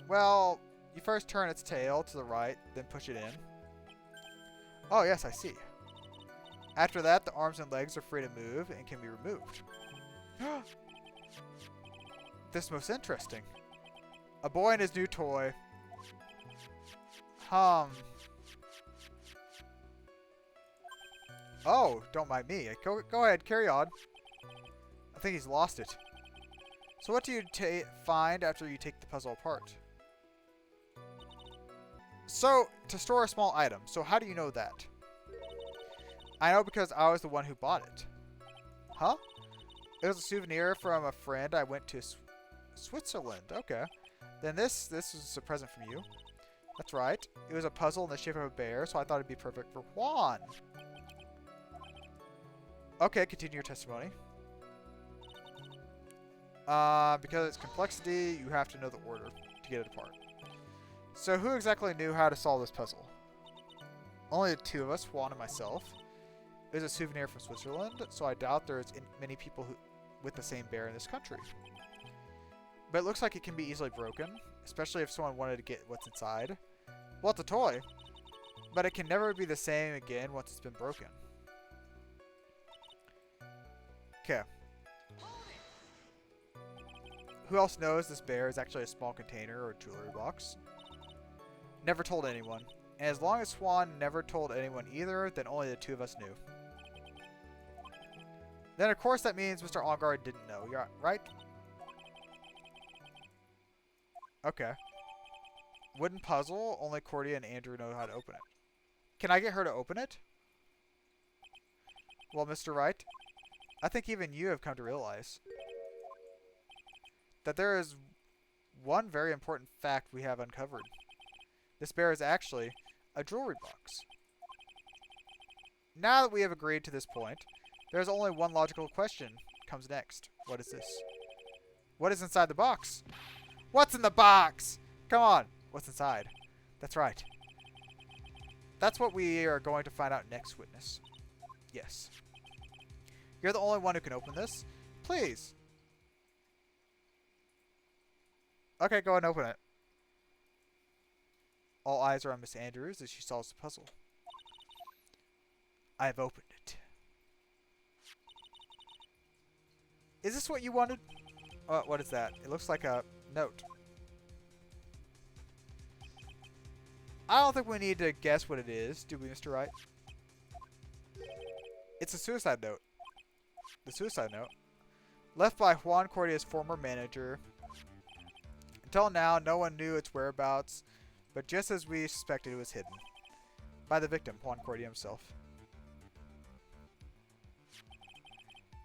Well, you first turn its tail to the right, then push it in. Oh, yes, I see. After that, the arms and legs are free to move and can be removed. This is most interesting. A boy and his new toy. Oh, don't mind me. Go ahead, carry on. I think he's lost it. So what do you find after you take the puzzle apart? So, to store a small item. So how do you know that? I know because I was the one who bought it. Huh? It was a souvenir from a friend I went to Switzerland. Okay. Then this was a present from you. That's right. It was a puzzle in the shape of a bear, so I thought it'd be perfect for Juan. Okay, continue your testimony. Because of its complexity, you have to know the order to get it apart. So who exactly knew how to solve this puzzle? Only the two of us, Juan and myself. It was a souvenir from Switzerland, so I doubt there's many people with the same bear in this country. But it looks like it can be easily broken, especially if someone wanted to get what's inside. Well, it's a toy, but it can never be the same again once it's been broken. Okay. Who else knows this bear is actually a small container or jewelry box? Never told anyone. And as long as Swan never told anyone either, then only the two of us knew. Then of course that means Mr. Onguard didn't know, right? Okay. Wooden puzzle, only Cordia and Andrew know how to open it. Can I get her to open it? Well, Mr. Wright, I think even you have come to realize that there is one very important fact we have uncovered. This bear is actually a jewelry box. Now that we have agreed to this point, there's only one logical question comes next. What is this? What is inside the box? What's in the box? Come on. What's inside? That's right. That's what we are going to find out next, witness. Yes. You're the only one who can open this. Please. Okay, go ahead and open it. All eyes are on Miss Andrews as she solves the puzzle. I have opened it. Is this what you wanted? What is that? It looks like a note. I don't think we need to guess what it is, do we, Mr. Wright? It's a suicide note. The suicide note. Left by Juan Cordia's former manager. Until now, no one knew its whereabouts, but just as we suspected, it was hidden. By the victim, Juan Cordia himself.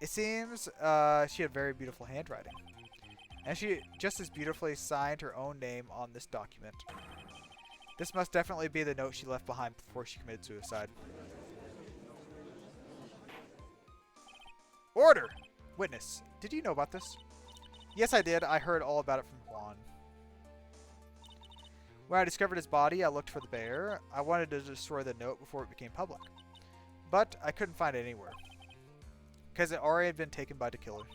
It seems she had very beautiful handwriting. And she just as beautifully signed her own name on this document. This must definitely be the note she left behind before she committed suicide. Order! Witness, did you know about this? Yes, I did. I heard all about it from Juan. When I discovered his body, I looked for the bear. I wanted to destroy the note before it became public. But I couldn't find it anywhere. Because it already had been taken by the killer.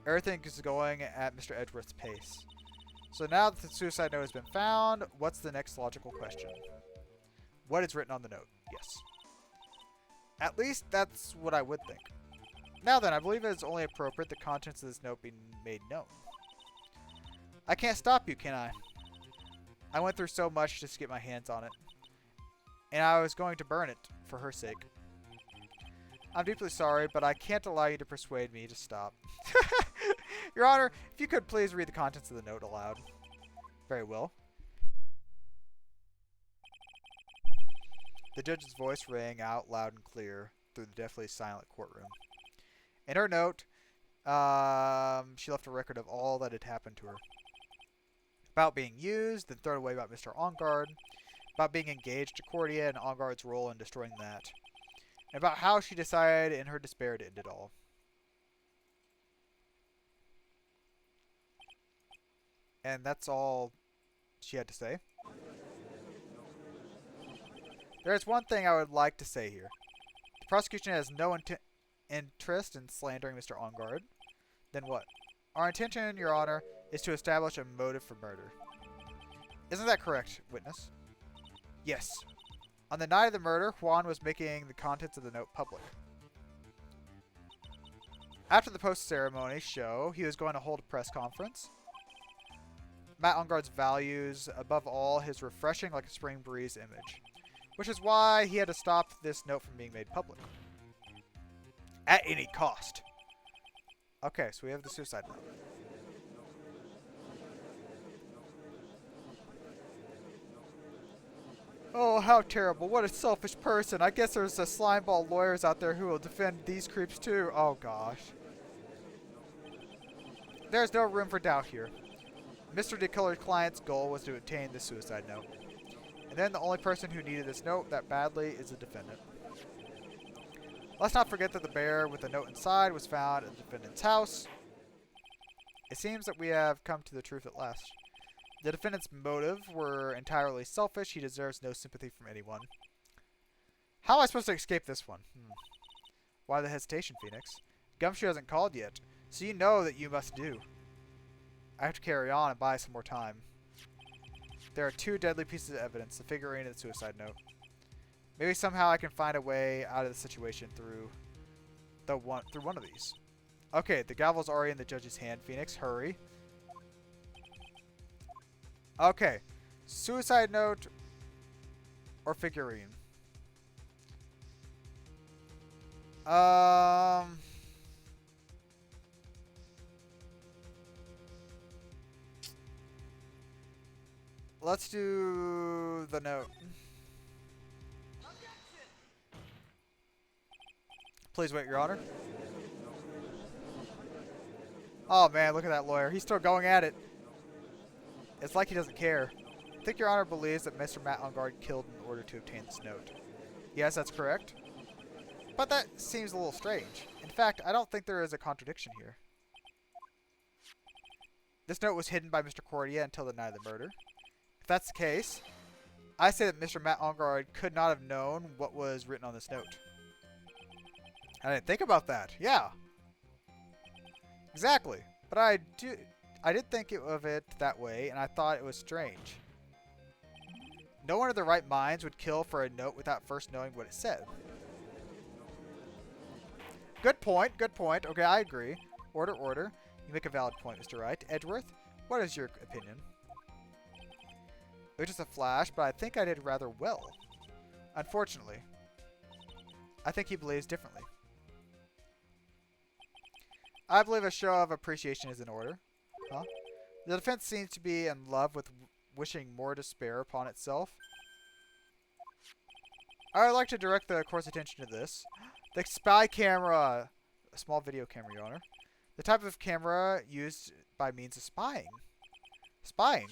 Everything is going at Mr. Edgeworth's pace. So now that the suicide note has been found, what's the next logical question? What is written on the note? Yes. At least that's what I would think. Now then, I believe it is only appropriate the contents of this note be made known. I can't stop you, can I? I went through so much just to get my hands on it. And I was going to burn it, for her sake. I'm deeply sorry, but I can't allow you to persuade me to stop. Your Honor, if you could please read the contents of the note aloud. Very well. The judge's voice rang out loud and clear through the deathly silent courtroom. In her note, she left a record of all that had happened to her. About being used, then thrown away by Mr. Engard. About being engaged to Cordia and Engard's role in destroying that. And about how she decided in her despair to end it all. And that's all she had to say. There's one thing I would like to say here. The prosecution has no interest in slandering Mr. Engard. Then what? Our intention, Your Honor, is to establish a motive for murder. Isn't that correct, witness? Yes. On the night of the murder, Juan was making the contents of the note public. After the post-ceremony show, he was going to hold a press conference. Matt Engard's values, above all, his refreshing like a spring breeze image. Which is why he had to stop this note from being made public. At any cost. Okay, so we have the suicide note. Oh, how terrible. What a selfish person. I guess there's a slimeball lawyers out there who will defend these creeps too. Oh, gosh. There's no room for doubt here. Mr. DeColor's client's goal was to obtain the suicide note. And then the only person who needed this note that badly is the defendant. Let's not forget that the bear with the note inside was found at the defendant's house. It seems that we have come to the truth at last. The defendant's motives were entirely selfish. He deserves no sympathy from anyone. How am I supposed to escape this one? Why the hesitation, Phoenix? Gumshoe hasn't called yet, so you know that you must do. I have to carry on and buy some more time. There are two deadly pieces of evidence, the figurine and the suicide note. Maybe somehow I can find a way out of the situation through one of these. Okay, the gavel's already in the judge's hand, Phoenix. Hurry. Okay. Suicide note or figurine? Let's do the note. Please wait, Your Honor. Oh man, look at that lawyer. He's still going at it. It's like he doesn't care. I think Your Honor believes that Mr. Matt on guard killed in order to obtain this note. Yes, that's correct. But that seems a little strange. In fact, I don't think there is a contradiction here. This note was hidden by Mr. Cordia until the night of the murder. If that's the case, I say that Mr. Matt Ongard could not have known what was written on this note. I didn't think about that. Yeah. Exactly. But I did think of it that way, and I thought it was strange. No one of their right minds would kill for a note without first knowing what it said. Good point, good point. Okay, I agree. Order, order. You make a valid point, Mr. Wright. Edgeworth, what is your opinion? It was just a flash, but I think I did rather well. Unfortunately, I think he believes differently. I believe a show of appreciation is in order. Huh? The defense seems to be in love with wishing more despair upon itself. I would like to direct the court's attention to this. The spy camera. A small video camera, Your Honor. The type of camera used by means of spying. Spying?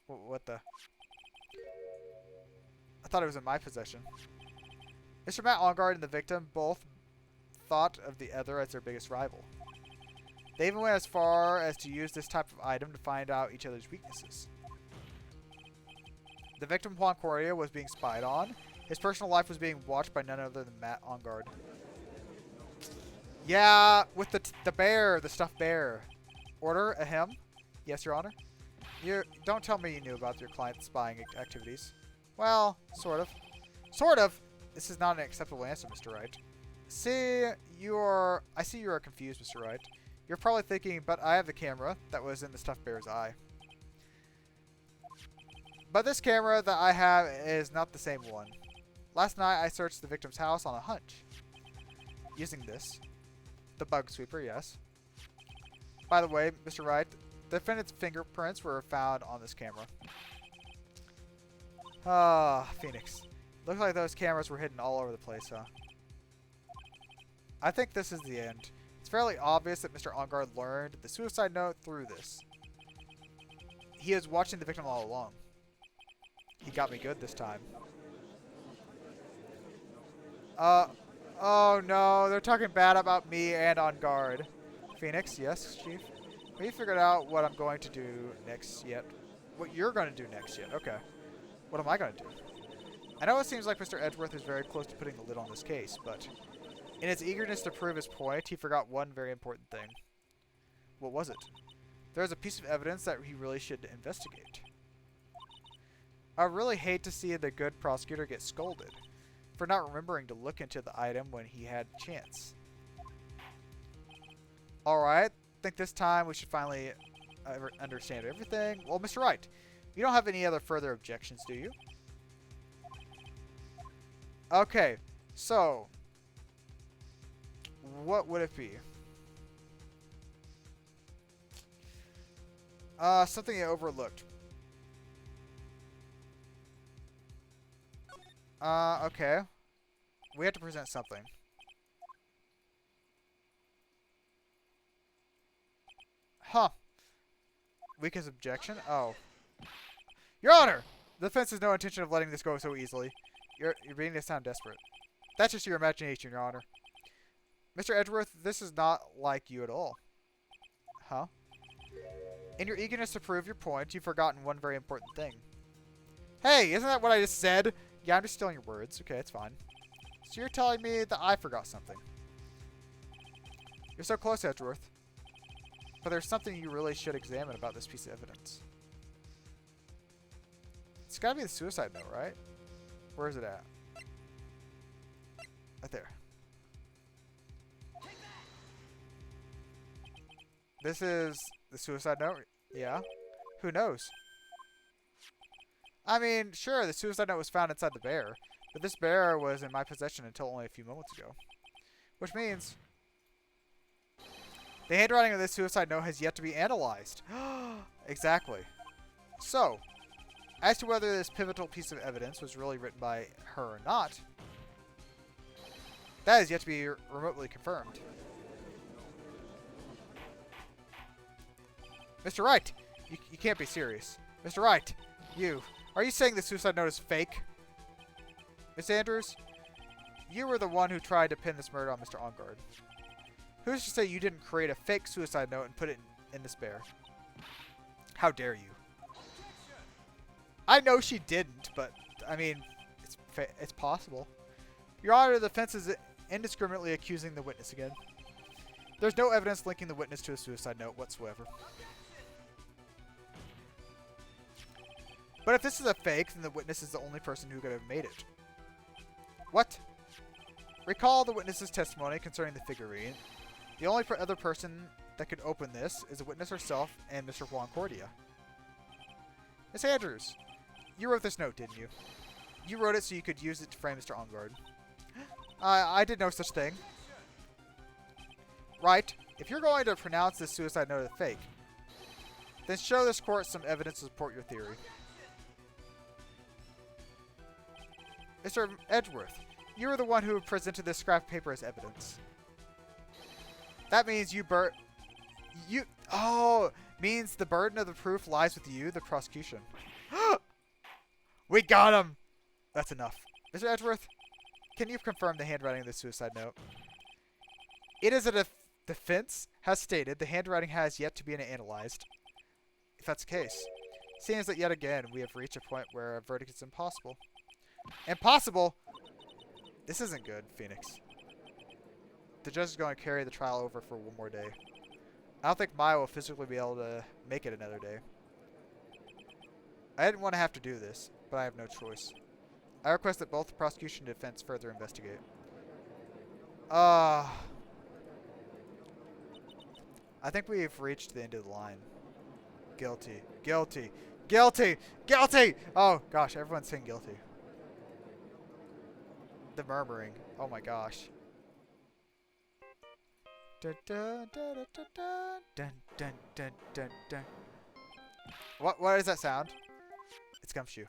What the? I thought it was in my possession. Mr. Matt Ongard and the victim both thought of the other as their biggest rival. They even went as far as to use this type of item to find out each other's weaknesses. The victim, Juan Correa, was being spied on. His personal life was being watched by none other than Matt Ongard. Yeah, with the bear, the stuffed bear. Order, ahem. Yes, Your Honor. You don't tell me you knew about your client's spying activities. Well, sort of. Sort of. This is not an acceptable answer, Mr. Wright. I see you are confused, Mr. Wright. You're probably thinking, but I have the camera that was in the stuffed bear's eye. But this camera that I have is not the same one. Last night, I searched the victim's house on a hunch. Using this. The bug sweeper, yes. By the way, Mr. Wright, the defendant's fingerprints were found on this camera. Ah, Phoenix. Looks like those cameras were hidden all over the place, huh? I think this is the end. It's fairly obvious that Mr. Ongard learned the suicide note through this. He was watching the victim all along. He got me good this time. Oh no, they're talking bad about me and On Guard. Phoenix, yes, Chief? Have you figured out what I'm going to do next yet? What you're going to do next yet? Okay. What am I going to do? I know it seems like Mr. Edgeworth is very close to putting the lid on this case, but in his eagerness to prove his point, he forgot one very important thing. What was it? There is a piece of evidence that he really should investigate. I really hate to see the good prosecutor get scolded for not remembering to look into the item when he had a chance. Alright, I think this time we should finally understand everything. Well, Mr. Wright, you don't have any other further objections, do you? Okay, so what would it be? Something you overlooked. Okay. We have to present something. Huh. Weakest objection? Oh. Your Honor! The defense has no intention of letting this go so easily. You're beginning to sound desperate. That's just your imagination, Your Honor. Mr. Edgeworth, this is not like you at all. Huh? In your eagerness to prove your point, you've forgotten one very important thing. Hey, isn't that what I just said? Yeah, I'm just stealing your words. Okay, it's fine. So you're telling me that I forgot something. You're so close, Edgeworth. But there's something you really should examine about this piece of evidence. It's gotta be the suicide note, right? Where is it at? Right there. This is the suicide note? Yeah. Who knows? I mean, sure, the suicide note was found inside the bear, but this bear was in my possession until only a few moments ago. Which means the handwriting of this suicide note has yet to be analyzed. Exactly. So, as to whether this pivotal piece of evidence was really written by her or not, that is yet to be remotely confirmed. Mr. Wright, You can't be serious. Mr. Wright, are you saying the suicide note is fake? Miss Andrews, you were the one who tried to pin this murder on Mr. Ongard. Who's to say you didn't create a fake suicide note and put it in the spare? How dare you? I know she didn't, but, I mean, it's possible. Your Honor, the defense is indiscriminately accusing the witness again. There's no evidence linking the witness to a suicide note whatsoever. But if this is a fake, then the witness is the only person who could have made it. What? Recall the witness's testimony concerning the figurine. The only other person that could open this is the witness herself and Mr. Juan Cordia. Miss Andrews, you wrote this note, didn't you? You wrote it so you could use it to frame Mr. Ongard. I did no such thing. Right, if you're going to pronounce this suicide note a fake, then show this court some evidence to support your theory. Mr. Edgeworth, you were the one who presented this scrap paper as evidence. That means means the burden of the proof lies with you, the prosecution. We got him! That's enough. Mr. Edgeworth, can you confirm the handwriting of the suicide note? It is a defense has stated the handwriting has yet to be analyzed. If that's the case, it seems that yet again we have reached a point where a verdict is impossible. Impossible? This isn't good, Phoenix. The judge is going to carry the trial over for one more day. I don't think Maya will physically be able to make it another day. I didn't want to have to do this, but I have no choice. I request that both the prosecution and defense further investigate. I think we've reached the end of the line. Guilty. Guilty. Guilty! Guilty! Oh, gosh, everyone's saying guilty. The murmuring. Oh my gosh. Dun, dun, dun, dun, dun, dun, dun, dun, dun, dun. What is that sound? It's Gumshoe.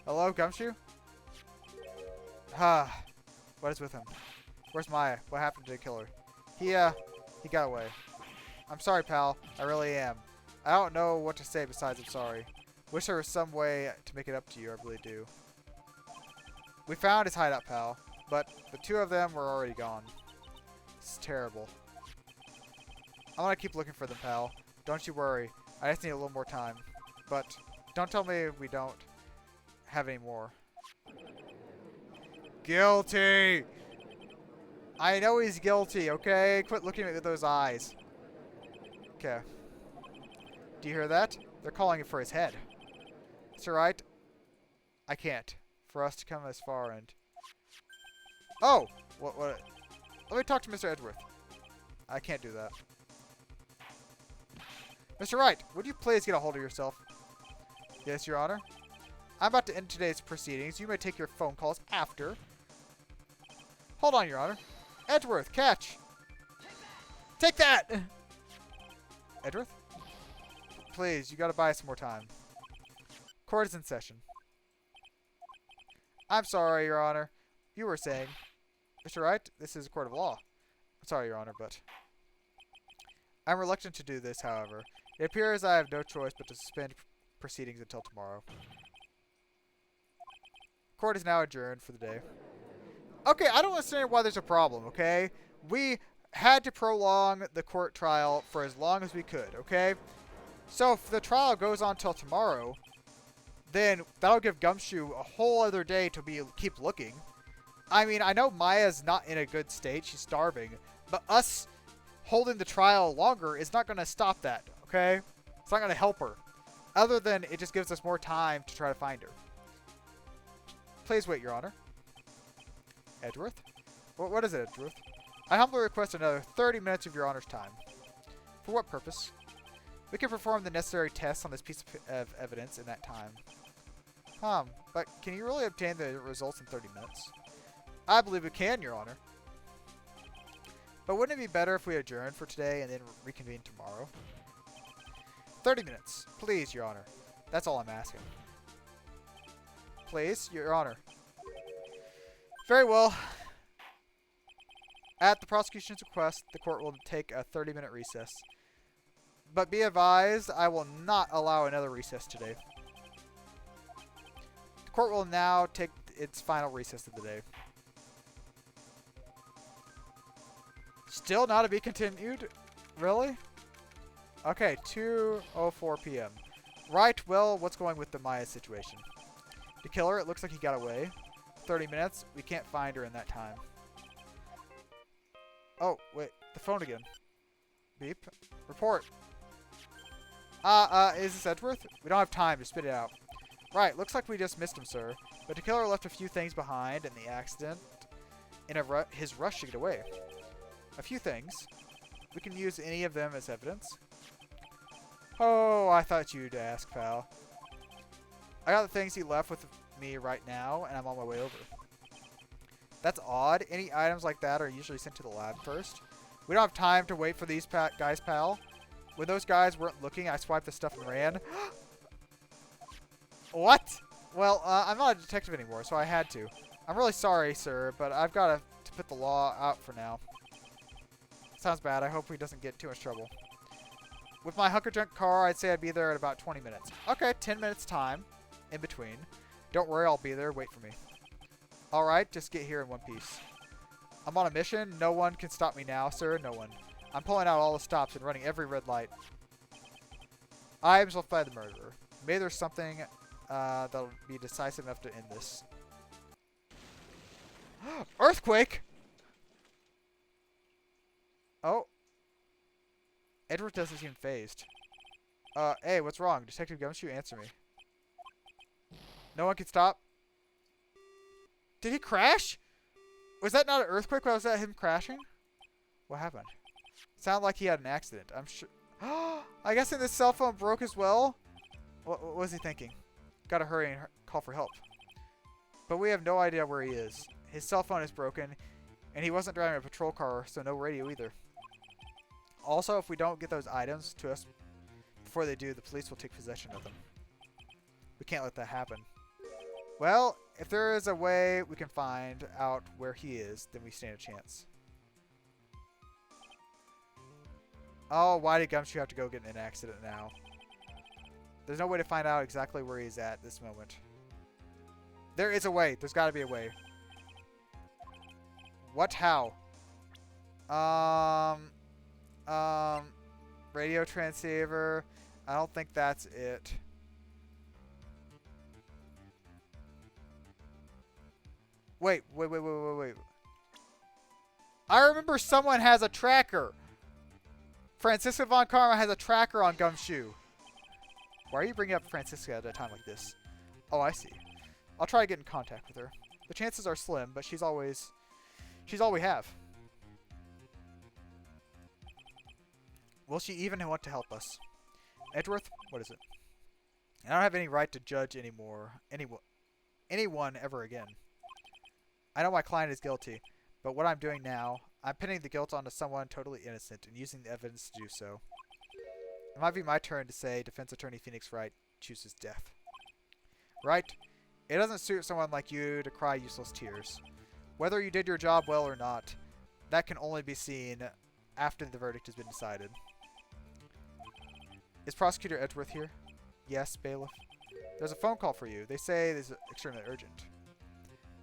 Hello, Gumshoe? What is with him? Where's Maya? What happened to the killer? He got away. I'm sorry, pal. I really am. I don't know what to say besides I'm sorry. Wish there was some way to make it up to you. I really do. We found his hideout, pal, but the two of them were already gone. It's terrible. I'm gonna keep looking for them, pal. Don't you worry. I just need a little more time. But don't tell me we don't have any more. Guilty! I know he's guilty, okay? Quit looking at those eyes. Okay. Do you hear that? They're calling for his head. It's alright. I can't. For us to come this far and... Oh! What? Let me talk to Mr. Edgeworth. I can't do that. Mr. Wright, would you please get a hold of yourself? Yes, Your Honor. I'm about to end today's proceedings. You may take your phone calls after. Hold on, Your Honor. Edgeworth, catch! Take that! Edgeworth? Please, you gotta buy us some more time. Court is in session. I'm sorry, Your Honor. You were saying... Mr. Wright, this is a court of law. I'm sorry, Your Honor, but... I'm reluctant to do this, however. It appears I have no choice but to suspend proceedings until tomorrow. Court is now adjourned for the day. Okay, I don't understand why there's a problem, okay? We had to prolong the court trial for as long as we could, okay? So if the trial goes on till tomorrow, then that'll give Gumshoe a whole other day to keep looking. I mean, I know Maya's not in a good state. She's starving. But us holding the trial longer is not going to stop that, okay? It's not going to help her. Other than it just gives us more time to try to find her. Please wait, Your Honor. Edgeworth? What is it, Edgeworth? I humbly request another 30 minutes of Your Honor's time. For what purpose? We can perform the necessary tests on this piece of evidence in that time. But can you really obtain the results in 30 minutes? I believe we can, Your Honor. But wouldn't it be better if we adjourn for today and then reconvene tomorrow? 30 minutes. Please, Your Honor. That's all I'm asking. Please, Your Honor. Very well. At the prosecution's request, the court will take a 30-minute recess. But be advised, I will not allow another recess today. The court will now take its final recess of the day. Still not to be continued? Really? Okay, 2:04 p.m. Right, well, what's going with the Maya situation? The killer, it looks like he got away. 30 minutes, we can't find her in that time. Oh, wait, the phone again. Beep. Report. Is this Edgeworth? We don't have time to spit it out. Right, looks like we just missed him, sir. But the killer left a few things behind in the accident in his rush to get away. A few things. We can use any of them as evidence. Oh, I thought you'd ask, pal. I got the things he left with me right now, and I'm on my way over. That's odd. Any items like that are usually sent to the lab first. We don't have time to wait for these guys, pal. When those guys weren't looking, I swiped the stuff and ran. What? Well, I'm not a detective anymore, so I had to. I'm really sorry, sir, but I've got to put the law out for now. Sounds bad. I hope he doesn't get too much trouble. With my hunker-junk car, I'd say I'd be there in about 20 minutes. Okay, 10 minutes time in between. Don't worry, I'll be there. Wait for me. Alright, just get here in one piece. I'm on a mission. No one can stop me now, sir. No one. I'm pulling out all the stops and running every red light. I am by the murderer. Maybe there's something that'll be decisive enough to end this. Earthquake! Oh. Edward doesn't seem phased. Hey, what's wrong? Detective Gumshoe, answer me. No one can stop? Did he crash? Was that not an earthquake? Was that him crashing? What happened? Sounded like he had an accident. I'm sure. I guess his cell phone broke as well? What was he thinking? Gotta hurry and call for help. But we have no idea where he is. His cell phone is broken, and he wasn't driving a patrol car, so no radio either. Also, if we don't get those items to us before they do, the police will take possession of them. We can't let that happen. Well, if there is a way we can find out where he is, then we stand a chance. Oh, why did Gumshoe have to go get in an accident now? There's no way to find out exactly where he's at this moment. There is a way. There's got to be a way. What? How? Radio transceiver. I don't think that's it. Wait. I remember someone has a tracker. Francisca Von Karma has a tracker on Gumshoe. Why are you bringing up Francisca at a time like this? Oh, I see. I'll try to get in contact with her. The chances are slim, but she's all we have. Will she even want to help us? Edgeworth, what is it? I don't have any right to judge anyone ever again. I know my client is guilty, but what I'm doing now, I'm pinning the guilt onto someone totally innocent and using the evidence to do so. It might be my turn to say Defense Attorney Phoenix Wright chooses death. Right? It doesn't suit someone like you to cry useless tears. Whether you did your job well or not, that can only be seen after the verdict has been decided. Is Prosecutor Edgeworth here? Yes, bailiff. There's a phone call for you. They say this is extremely urgent.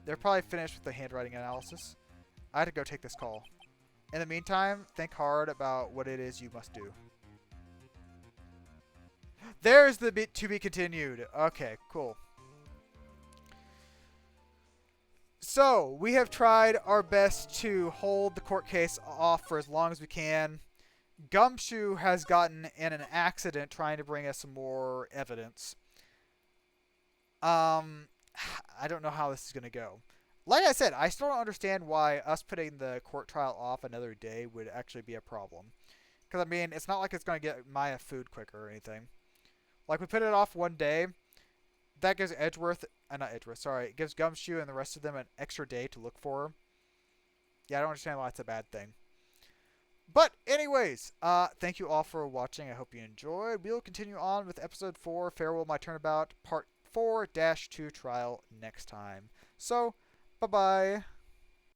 They're probably finished with the handwriting analysis. I had to go take this call. In the meantime, think hard about what it is you must do. There's the bit to be continued. Okay, cool. So, we have tried our best to hold the court case off for as long as we can. Gumshoe has gotten in an accident trying to bring us some more evidence. I don't know how this is going to go. Like I said, I still don't understand why us putting the court trial off another day would actually be a problem. Because, I mean, it's not like it's going to get Maya food quicker or anything. Like, we put it off one day. That gives it gives Gumshoe and the rest of them an extra day to look for her. Yeah, I don't understand why it's a bad thing. But, anyways, thank you all for watching. I hope you enjoyed. We'll continue on with Episode 4, Farewell My Turnabout, Part 4-2 Trial next time. So, bye-bye.